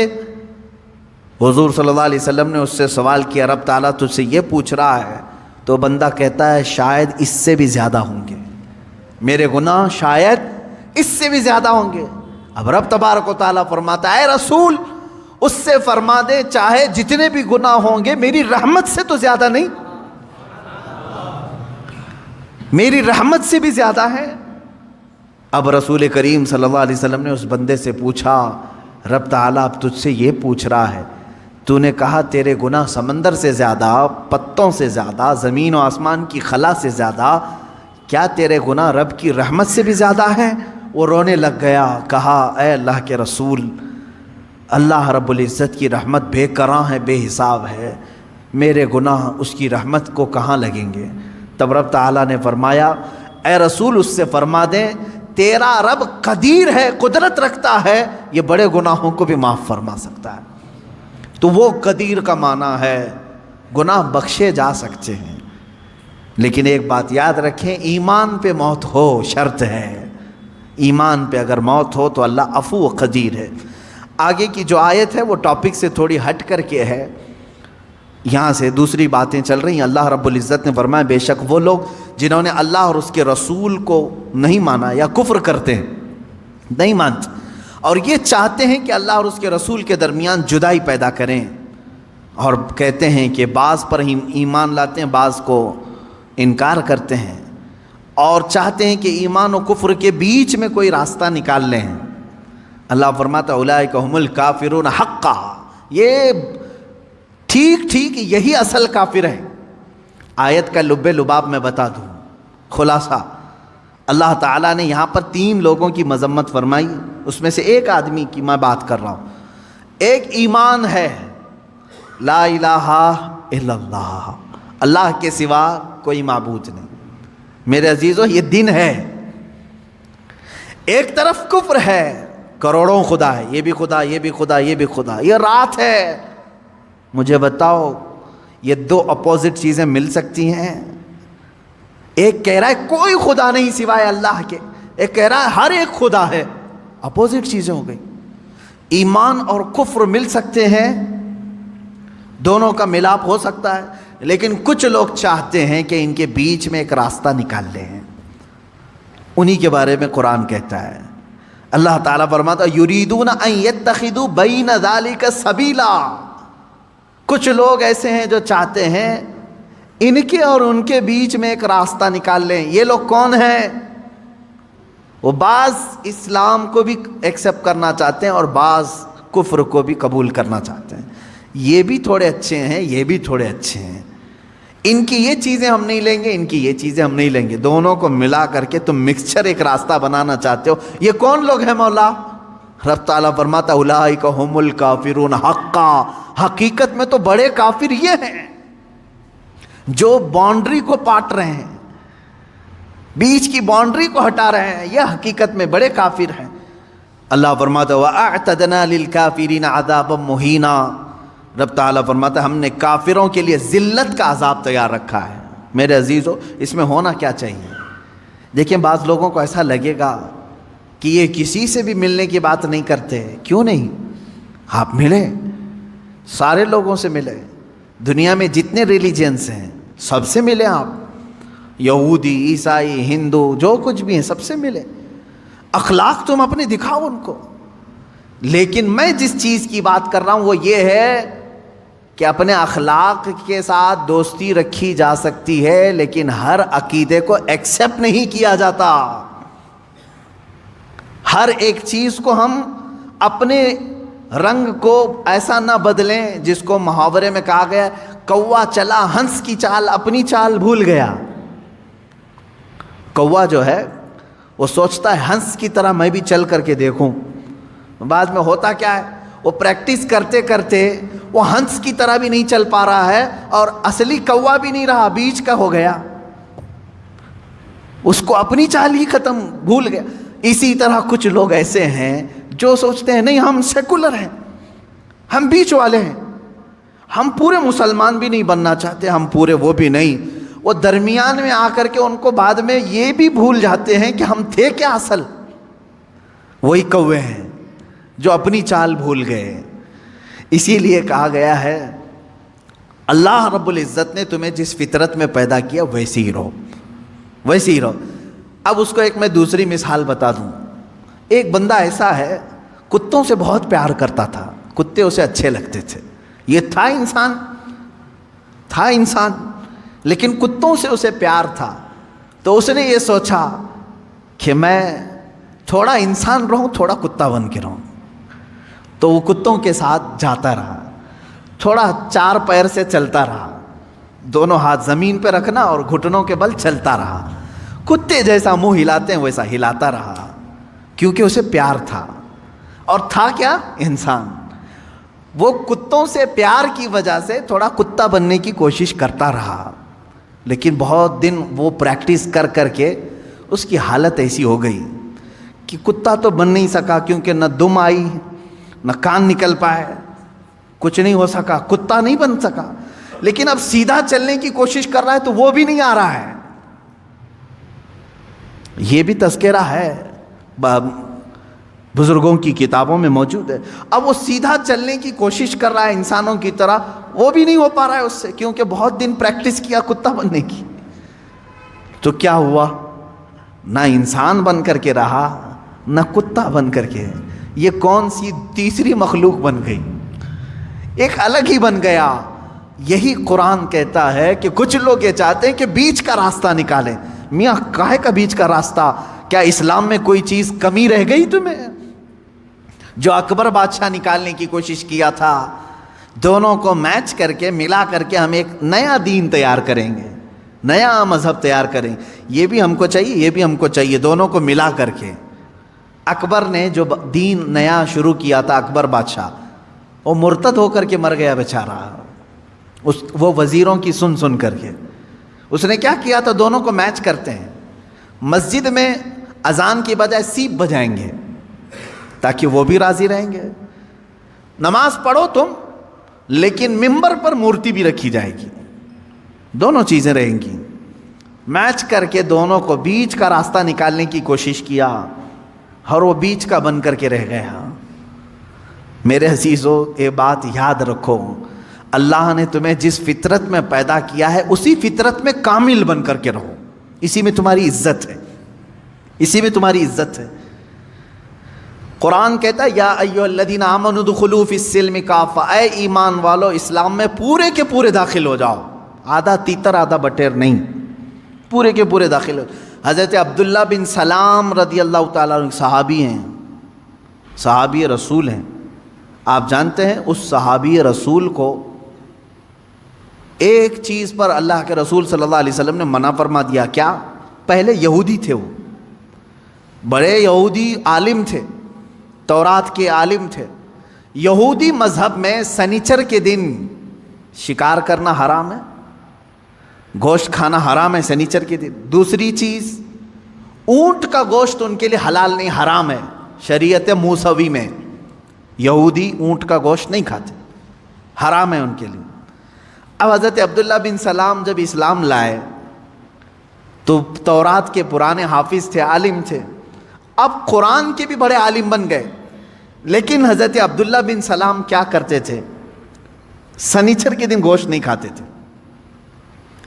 حضور صلی اللہ علیہ وسلم نے اس سے سوال کیا رب تعالیٰ تجھ سے یہ پوچھ رہا ہے، تو بندہ کہتا ہے شاید اس سے بھی زیادہ ہوں گے، میرے گناہ شاید اس سے بھی زیادہ ہوں گے۔ اب رب تبارک و تعالیٰ فرماتا ہے اے رسول اس سے فرما دے چاہے جتنے بھی گناہ ہوں گے میری رحمت سے تو زیادہ نہیں، میری رحمت سے بھی زیادہ ہے۔ اب رسول کریم صلی اللہ علیہ وسلم نے اس بندے سے پوچھا رب تعالیٰ اب تجھ سے یہ پوچھ رہا ہے، تو نے کہا تیرے گناہ سمندر سے زیادہ، پتوں سے زیادہ، زمین و آسمان کی خلا سے زیادہ، کیا تیرے گناہ رب کی رحمت سے بھی زیادہ ہیں؟ وہ رونے لگ گیا، کہا اے اللہ کے رسول اللہ رب العزت کی رحمت بے کراں ہے، بے حساب ہے، میرے گناہ اس کی رحمت کو کہاں لگیں گے؟ تب رب تعالیٰ نے فرمایا اے رسول اس سے فرما دیں تیرا رب قدیر ہے، قدرت رکھتا ہے، یہ بڑے گناہوں کو بھی معاف فرما سکتا ہے۔ تو وہ قدیر کا معنی ہے گناہ بخشے جا سکتے ہیں، لیکن ایک بات یاد رکھیں ایمان پہ موت ہو شرط ہے، ایمان پہ اگر موت ہو تو اللہ عفو و قدیر ہے۔ آگے کی جو آیت ہے وہ ٹاپک سے تھوڑی ہٹ کر کے ہے، یہاں سے دوسری باتیں چل رہی ہیں۔ اللہ رب العزت نے فرمایا بے شک وہ لوگ جنہوں نے اللہ اور اس کے رسول کو نہیں مانا یا کفر کرتے ہیں، نہیں مانتے اور یہ چاہتے ہیں کہ اللہ اور اس کے رسول کے درمیان جدائی پیدا کریں، اور کہتے ہیں کہ بعض پر ایمان لاتے ہیں بعض کو انکار کرتے ہیں، اور چاہتے ہیں کہ ایمان و کفر کے بیچ میں کوئی راستہ نکال لیں۔ اللہ فرماتا اولئک هم الکافرون حقا، یہ ٹھیک یہی اصل کافر ہے۔ آیت کا لب لباب میں بتا دوں، خلاصہ اللہ تعالیٰ نے یہاں پر 3 لوگوں کی مذمت فرمائی، اس میں سے ایک آدمی کی میں بات کر رہا ہوں۔ ایک ایمان ہے لا الہ الا اللہ، اللہ کے سوا کوئی معبود نہیں، میرے عزیزو یہ دن ہے۔ ایک طرف کفر ہے، کروڑوں خدا ہے، یہ بھی خدا، یہ بھی خدا، یہ بھی خدا، یہ رات ہے۔ مجھے بتاؤ یہ 2 اپوزٹ چیزیں مل سکتی ہیں؟ ایک کہہ رہا ہے کوئی خدا نہیں سوائے اللہ کے، ایک کہہ رہا ہے ہر ایک خدا ہے، اپوزٹ چیزیں ہو گئی۔ ایمان اور کفر مل سکتے ہیں، دونوں کا ملاپ ہو سکتا ہے، لیکن کچھ لوگ چاہتے ہیں کہ ان کے بیچ میں ایک راستہ نکال لیں، انہی کے بارے میں قرآن کہتا ہے۔ اللہ تعالیٰ فرماتا یریدون ان یتخذوا بین ذلک سبیلا، کچھ لوگ ایسے ہیں جو چاہتے ہیں ان کے اور ان کے بیچ میں ایک راستہ نکال لیں۔ یہ لوگ کون ہیں؟ وہ بعض اسلام کو بھی ایکسیپٹ کرنا چاہتے ہیں اور بعض کفر کو بھی قبول کرنا چاہتے ہیں۔ یہ بھی تھوڑے اچھے ہیں، یہ بھی تھوڑے اچھے ہیں، ان کی یہ چیزیں ہم نہیں لیں گے، ان کی یہ چیزیں ہم نہیں لیں گے، دونوں کو ملا کر کے تم مکسچر ایک راستہ بنانا چاہتے ہو۔ یہ کون لوگ ہیں مولا؟ رب تعالیٰ فرماتا اولئک ھم الکافرون حقا، حقیقت میں تو بڑے کافر یہ ہیں جو باؤنڈری کو پاٹ رہے ہیں، بیچ کی باؤنڈری کو ہٹا رہے ہیں، یہ حقیقت میں بڑے کافر ہیں۔ اللہ فرماتا وَأَعْتَدْنَا لِلْكَافِرِينَ عَذَابًا مُهِينًا، رب تعالیٰ فرماتا ہم نے کافروں کے لیے ذلت کا عذاب تیار رکھا ہے۔ میرے عزیزو، اس میں ہونا کیا چاہیے؟ دیکھیں بعض لوگوں کو ایسا لگے گا کہ یہ کسی سے بھی ملنے کی بات نہیں کرتے، کیوں نہیں؟ آپ ملیں، سارے لوگوں سے ملیں، دنیا میں جتنے ریلیجنس ہیں سب سے ملیں، آپ یہودی، عیسائی، ہندو، جو کچھ بھی ہیں سب سے ملیں، اخلاق تم اپنے دکھاؤ ان کو۔ لیکن میں جس چیز کی بات کر رہا ہوں وہ یہ ہے کہ اپنے اخلاق کے ساتھ دوستی رکھی جا سکتی ہے، لیکن ہر عقیدے کو ایکسیپٹ نہیں کیا جاتا۔ ہر ایک چیز کو ہم اپنے رنگ کو ایسا نہ بدلیں، جس کو محاورے میں کہا گیا کوا چلا ہنس کی چال، اپنی چال بھول گیا۔ کوا جو ہے وہ سوچتا ہے ہنس کی طرح میں بھی چل کر کے دیکھوں، بعد میں ہوتا کیا ہے، وہ پریکٹس کرتے کرتے وہ ہنس کی طرح بھی نہیں چل پا رہا ہے اور اصلی کوا بھی نہیں رہا، بیچ کا ہو گیا، اس کو اپنی چال ہی ختم، بھول گیا۔ اسی طرح کچھ لوگ ایسے ہیں جو سوچتے ہیں نہیں ہم سیکولر ہیں، ہم بیچ والے ہیں، ہم پورے مسلمان بھی نہیں بننا چاہتے، ہم پورے وہ بھی نہیں، وہ درمیان میں آ کر کے ان کو بعد میں یہ بھی بھول جاتے ہیں کہ ہم تھے کیا اصل، وہی کوے ہیں جو اپنی چال بھول گئے۔ اسی لیے کہا گیا ہے اللہ رب العزت نے تمہیں جس فطرت میں پیدا کیا ویسے ہی رہو، ویسے ہی رہو۔ اب اس کو ایک میں دوسری مثال بتا دوں۔ ایک بندہ ایسا ہے کتوں سے بہت پیار کرتا تھا، کتے اسے اچھے لگتے تھے، یہ تھا انسان لیکن کتوں سے اسے پیار تھا، تو اس نے یہ سوچا کہ میں تھوڑا انسان رہوں تھوڑا کتا بن کے رہوں، تو وہ کتوں کے ساتھ جاتا رہا، تھوڑا چار پیر سے چلتا رہا، دونوں ہاتھ زمین پہ رکھنا اور گھٹنوں کے بل چلتا رہا، کتے جیسا منہ ہلاتے ہیں ویسا ہلاتا رہا، کیونکہ اسے پیار تھا، اور تھا کیا؟ انسان۔ وہ کتوں سے پیار کی وجہ سے تھوڑا کتا بننے کی کوشش کرتا رہا، لیکن بہت دن وہ پریکٹس کر کر کے اس کی حالت ایسی ہو گئی کہ کتا تو بن نہیں سکا، کیونکہ نہ دم آئی نہ کان نکل پائے، کچھ نہیں ہو سکا، کتا نہیں بن سکا۔ لیکن اب سیدھا چلنے کی کوشش کر رہا ہے تو وہ بھی نہیں آ رہا ہے۔ یہ بھی تذکرہ ہے، بزرگوں کی کتابوں میں موجود ہے۔ اب وہ سیدھا چلنے کی کوشش کر رہا ہے انسانوں کی طرح، وہ بھی نہیں ہو پا رہا ہے اس سے، کیونکہ بہت دن پریکٹس کیا کتا بننے کی۔ تو کیا ہوا؟ نہ انسان بن کر کے رہا نہ کتا بن کر کے، یہ کون سی تیسری مخلوق بن گئی، ایک الگ ہی بن گیا۔ یہی قرآن کہتا ہے کہ کچھ لوگ یہ چاہتے ہیں کہ بیچ کا راستہ نکالیں۔ میاں کاہے کا بیچ کا راستہ؟ کیا اسلام میں کوئی چیز کمی رہ گئی تمہیں؟ جو اکبر بادشاہ نکالنے کی کوشش کیا تھا، دونوں کو میچ کر کے ملا کر کے ہم ایک نیا دین تیار کریں گے، نیا مذہب تیار کریں، یہ بھی ہم کو چاہیے یہ بھی ہم کو چاہیے، دونوں کو ملا کر کے۔ اکبر نے جو دین نیا شروع کیا تھا، اکبر بادشاہ، وہ مرتد ہو کر کے مر گیا بیچارہ، وہ وزیروں کی سن کر کے۔ اس نے کیا کیا تھا؟ دونوں کو میچ کرتے ہیں، مسجد میں اذان کی بجائے سیپ بجائیں گے تاکہ وہ بھی راضی رہیں گے، نماز پڑھو تم لیکن ممبر پر مورتی بھی رکھی جائے گی، دونوں چیزیں رہیں گی۔ میچ کر کے دونوں کو بیچ کا راستہ نکالنے کی کوشش کیا اور وہ بیچ کا بن کر کے رہ گیا۔ میرے عزیزو، یہ بات یاد رکھو، اللہ نے تمہیں جس فطرت میں پیدا کیا ہے اسی فطرت میں کامل بن کر کے رہو، اسی میں تمہاری عزت ہے، اسی میں تمہاری عزت ہے۔ قرآن کہتا ہے یا ایھا الذین آمنوا ادخلوا فی السلم کافہ، اے ایمان والو اسلام میں پورے کے پورے داخل ہو جاؤ، آدھا تیتر آدھا بٹیر نہیں، پورے کے پورے داخل ہو۔ حضرت عبداللہ بن سلام رضی اللہ تعالیٰ عنہ صحابی ہیں، صحابی رسول ہیں، آپ جانتے ہیں اس صحابی رسول کو ایک چیز پر اللہ کے رسول صلی اللہ علیہ وسلم نے منع فرما دیا. کیا؟ پہلے یہودی تھے، وہ بڑے یہودی عالم تھے، تورات کے عالم تھے. یہودی مذہب میں سنیچر کے دن شکار کرنا حرام ہے، گوشت کھانا حرام ہے سنیچر کے دن. دوسری چیز، اونٹ کا گوشت ان کے لیے حلال نہیں، حرام ہے شریعت موسوی میں. یہودی اونٹ کا گوشت نہیں کھاتے، حرام ہے ان کے لیے. اب حضرت عبداللہ بن سلام جب اسلام لائے تو تورات کے پرانے حافظ تھے، عالم تھے، اب قرآن کے بھی بڑے عالم بن گئے. لیکن حضرت عبداللہ بن سلام کیا کرتے تھے؟ سنیچر کے دن گوشت نہیں کھاتے تھے،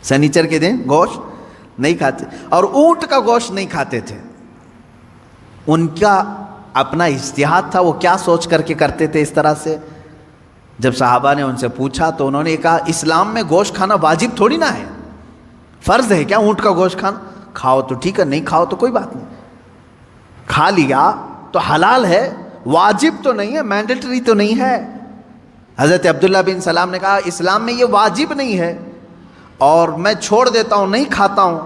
سنیچر کے دن گوشت نہیں کھاتے، اور اونٹ کا گوشت نہیں کھاتے تھے. ان کا اپنا اجتہاد تھا، وہ کیا سوچ کر کے کرتے تھے اس طرح سے. جب صحابہ نے ان سے پوچھا تو انہوں نے کہا اسلام میں گوشت کھانا واجب تھوڑی نہ ہے، فرض ہے کیا اونٹ کا گوشت کھانا؟ کھاؤ تو ٹھیک ہے، نہیں کھاؤ تو کوئی بات نہیں. کھا لیا تو حلال ہے، واجب تو نہیں ہے، مینڈیٹری تو نہیں ہے. حضرت عبداللہ بن سلام نے کہا اسلام میں یہ واجب نہیں ہے اور میں چھوڑ دیتا ہوں، نہیں کھاتا ہوں،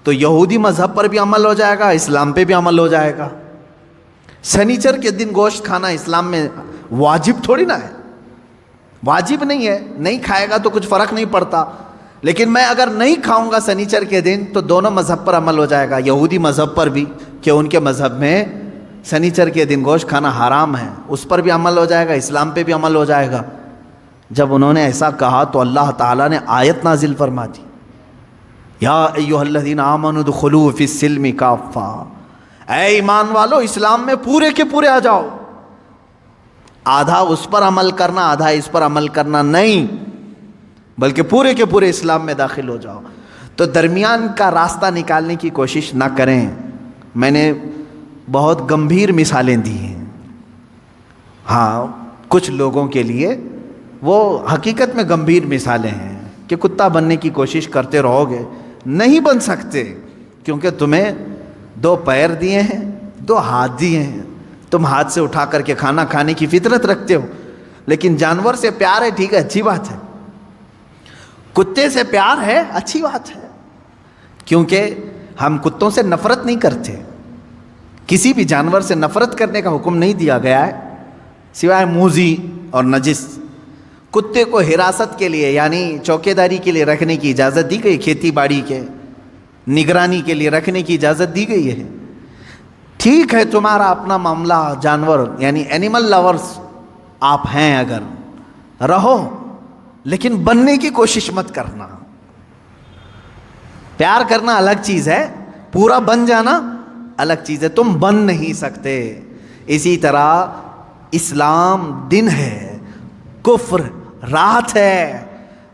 تو یہودی مذہب پر بھی عمل ہو جائے گا، اسلام پہ بھی عمل ہو جائے گا. سنیچر کے دن گوشت کھانا اسلام میں واجب تھوڑی نہ ہے، واجب نہیں ہے، نہیں کھائے گا تو کچھ فرق نہیں پڑتا. لیکن میں اگر نہیں کھاؤں گا سنیچر کے دن تو دونوں مذہب پر عمل ہو جائے گا، یہودی مذہب پر بھی کہ ان کے مذہب میں سنیچر کے دن گوشت کھانا حرام ہے، اس پر بھی عمل ہو جائے گا، اسلام پہ بھی عمل ہو جائے گا. جب انہوں نے ایسا کہا تو اللہ تعالیٰ نے آیت نازل فرما دی، یا ایھا الذین آمنوا ادخلوا فی السلم کافہ، اے ایمان والو اسلام میں پورے کے پورے آ جاؤ. آدھا اس پر عمل کرنا، آدھا اس پر عمل کرنا نہیں، بلکہ پورے کے پورے اسلام میں داخل ہو جاؤ. تو درمیان کا راستہ نکالنے کی کوشش نہ کریں. میں نے بہت گمبھیر مثالیں دی ہیں. ہاں کچھ لوگوں کے لیے وہ حقیقت میں گمبھیر مثالیں ہیں کہ کتا بننے کی کوشش کرتے رہو گے، نہیں بن سکتے، کیونکہ تمہیں 2 پیر دیے ہیں، 2 ہاتھ دیے ہیں. تم ہاتھ سے اٹھا کر کے کھانا کھانے کی فطرت رکھتے ہو، لیکن جانور سے پیار ہے، ٹھیک ہے، اچھی بات ہے. کتے سے پیار ہے، اچھی بات ہے، کیونکہ ہم کتوں سے نفرت نہیں کرتے. کسی بھی جانور سے نفرت کرنے کا حکم نہیں دیا گیا ہے سوائے موذی اور نجس. کتے کو حراست کے لیے یعنی چوکیداری کے لیے رکھنے کی اجازت دی گئی، کھیتی باڑی کے نگرانی کے لیے رکھنے کی اجازت دی گئی ہے. ٹھیک ہے، تمہارا اپنا معاملہ، جانور یعنی اینیمل لورز آپ ہیں، اگر رہو، لیکن بننے کی کوشش مت کرنا. پیار کرنا الگ چیز ہے، پورا بن جانا الگ چیز ہے. تم بن نہیں سکتے. اسی طرح اسلام دن ہے، کفر رات ہے.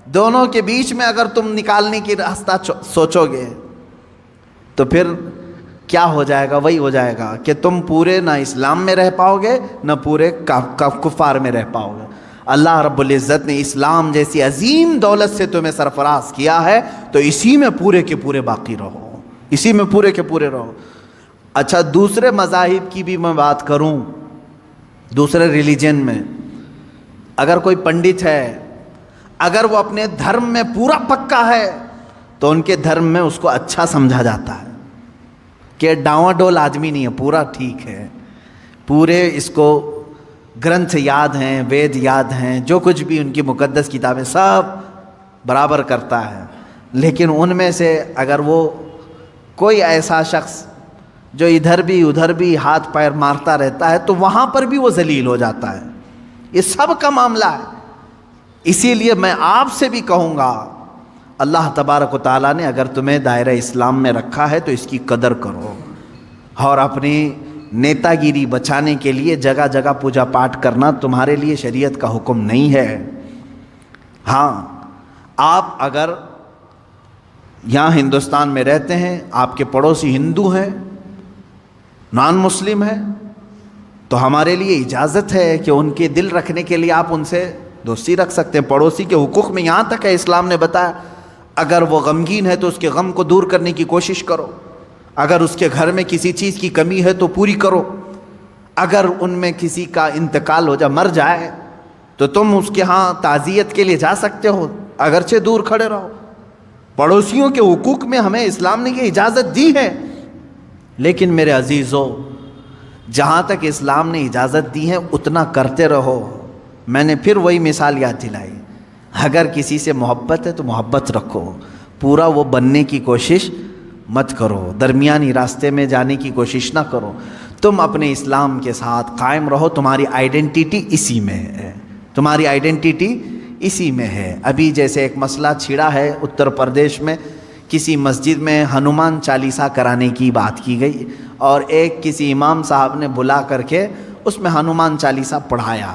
دونوں کے بیچ میں اگر تم نکالنے کی راستہ سوچو گے تو پھر کیا ہو جائے گا؟ وہی ہو جائے گا کہ تم پورے نہ اسلام میں رہ پاؤ گے نہ پورے کفار میں رہ پاؤ گے. اللہ رب العزت نے اسلام جیسی عظیم دولت سے تمہیں سرفراز کیا ہے، تو اسی میں پورے کے پورے باقی رہو، اسی میں پورے کے پورے رہو. اچھا، دوسرے مذاہب کی بھی میں بات کروں. دوسرے ریلیجن میں اگر کوئی پنڈت ہے، اگر وہ اپنے دھرم میں پورا پکا ہے تو ان کے دھرم میں اس کو اچھا سمجھا جاتا ہے کہ ڈاواں ڈول آدمی نہیں ہے، پورا ٹھیک ہے، پورے اس کو گرنتھ یاد ہیں، وید یاد ہیں، جو کچھ بھی ان کی مقدس کتابیں سب برابر کرتا ہے. لیکن ان میں سے اگر وہ کوئی ایسا شخص جو ادھر بھی ادھر بھی ہاتھ پیر مارتا رہتا ہے تو وہاں پر بھی وہ ذلیل ہو جاتا ہے. یہ سب کا معاملہ ہے. اسی لیے میں آپ سے بھی کہوں گا، اللہ تبارک و تعالیٰ نے اگر تمہیں دائرہ اسلام میں رکھا ہے تو اس کی قدر کرو، اور اپنی نیتا گیری بچانے کے لیے جگہ جگہ پوجا پاٹ کرنا تمہارے لیے شریعت کا حکم نہیں ہے. ہاں، آپ اگر یہاں ہندوستان میں رہتے ہیں، آپ کے پڑوسی ہندو ہیں، نان مسلم ہیں، تو ہمارے لیے اجازت ہے کہ ان کے دل رکھنے کے لیے آپ ان سے دوستی رکھ سکتے ہیں. پڑوسی کے حقوق میں یہاں تک ہے، اسلام نے بتایا اگر وہ غمگین ہے تو اس کے غم کو دور کرنے کی کوشش کرو، اگر اس کے گھر میں کسی چیز کی کمی ہے تو پوری کرو، اگر ان میں کسی کا انتقال ہو جائے، مر جائے، تو تم اس کے ہاں تعزیت کے لیے جا سکتے ہو، اگرچہ دور کھڑے رہو۔ پڑوسیوں کے حقوق میں ہمیں اسلام نے یہ اجازت دی ہے، لیکن میرے عزیزو، جہاں تک اسلام نے اجازت دی ہے اتنا کرتے رہو۔ میں نے پھر وہی مثال یاد دلائی، اگر کسی سے محبت ہے تو محبت رکھو، پورا وہ بننے کی کوشش مت کرو، درمیانی راستے میں جانے کی کوشش نہ کرو۔ تم اپنے اسلام کے ساتھ قائم رہو، تمہاری آئیڈینٹی اسی میں ہے، تمہاری آئیڈینٹی اسی میں ہے۔ ابھی جیسے ایک مسئلہ چھڑا ہے اتر پردیش میں، کسی مسجد میں ہنومان چالیسا کرانے کی بات کی گئی، اور ایک کسی امام صاحب نے بلا کر کے اس میں ہنومان چالیسا پڑھایا،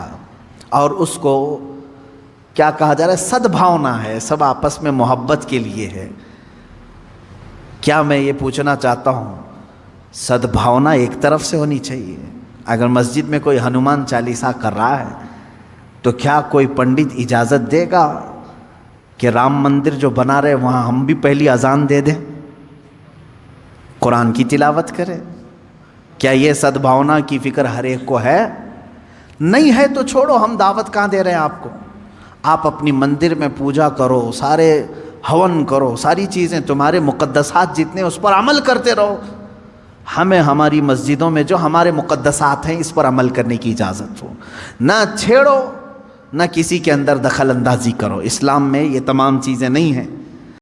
اور اس کو کیا کہا جا رہا ہے، سدبھاونا ہے، سب آپس میں محبت کے لیے ہے۔ کیا میں یہ پوچھنا چاہتا ہوں، سدبھاونا ایک طرف سے ہونی چاہیے؟ اگر مسجد میں کوئی ہنومان چالیسا کر رہا ہے تو کیا کوئی پنڈت اجازت دے گا کہ رام مندر جو بنا رہے وہاں ہم بھی پہلی اذان دے دیں، قرآن کی تلاوت کریں؟ کیا یہ سدبھاونا کی فکر ہر ایک کو ہے؟ نہیں ہے تو چھوڑو، ہم دعوت کہاں دے رہے ہیں آپ کو؟ آپ اپنی مندر میں پوجا کرو، سارے ہون کرو، ساری چیزیں تمہارے مقدسات جتنے اس پر عمل کرتے رہو۔ ہمیں ہماری مسجدوں میں جو ہمارے مقدسات ہیں اس پر عمل کرنے کی اجازت ہو، نہ چھیڑو، نہ کسی کے اندر دخل اندازی کرو۔ اسلام میں یہ تمام چیزیں نہیں ہیں۔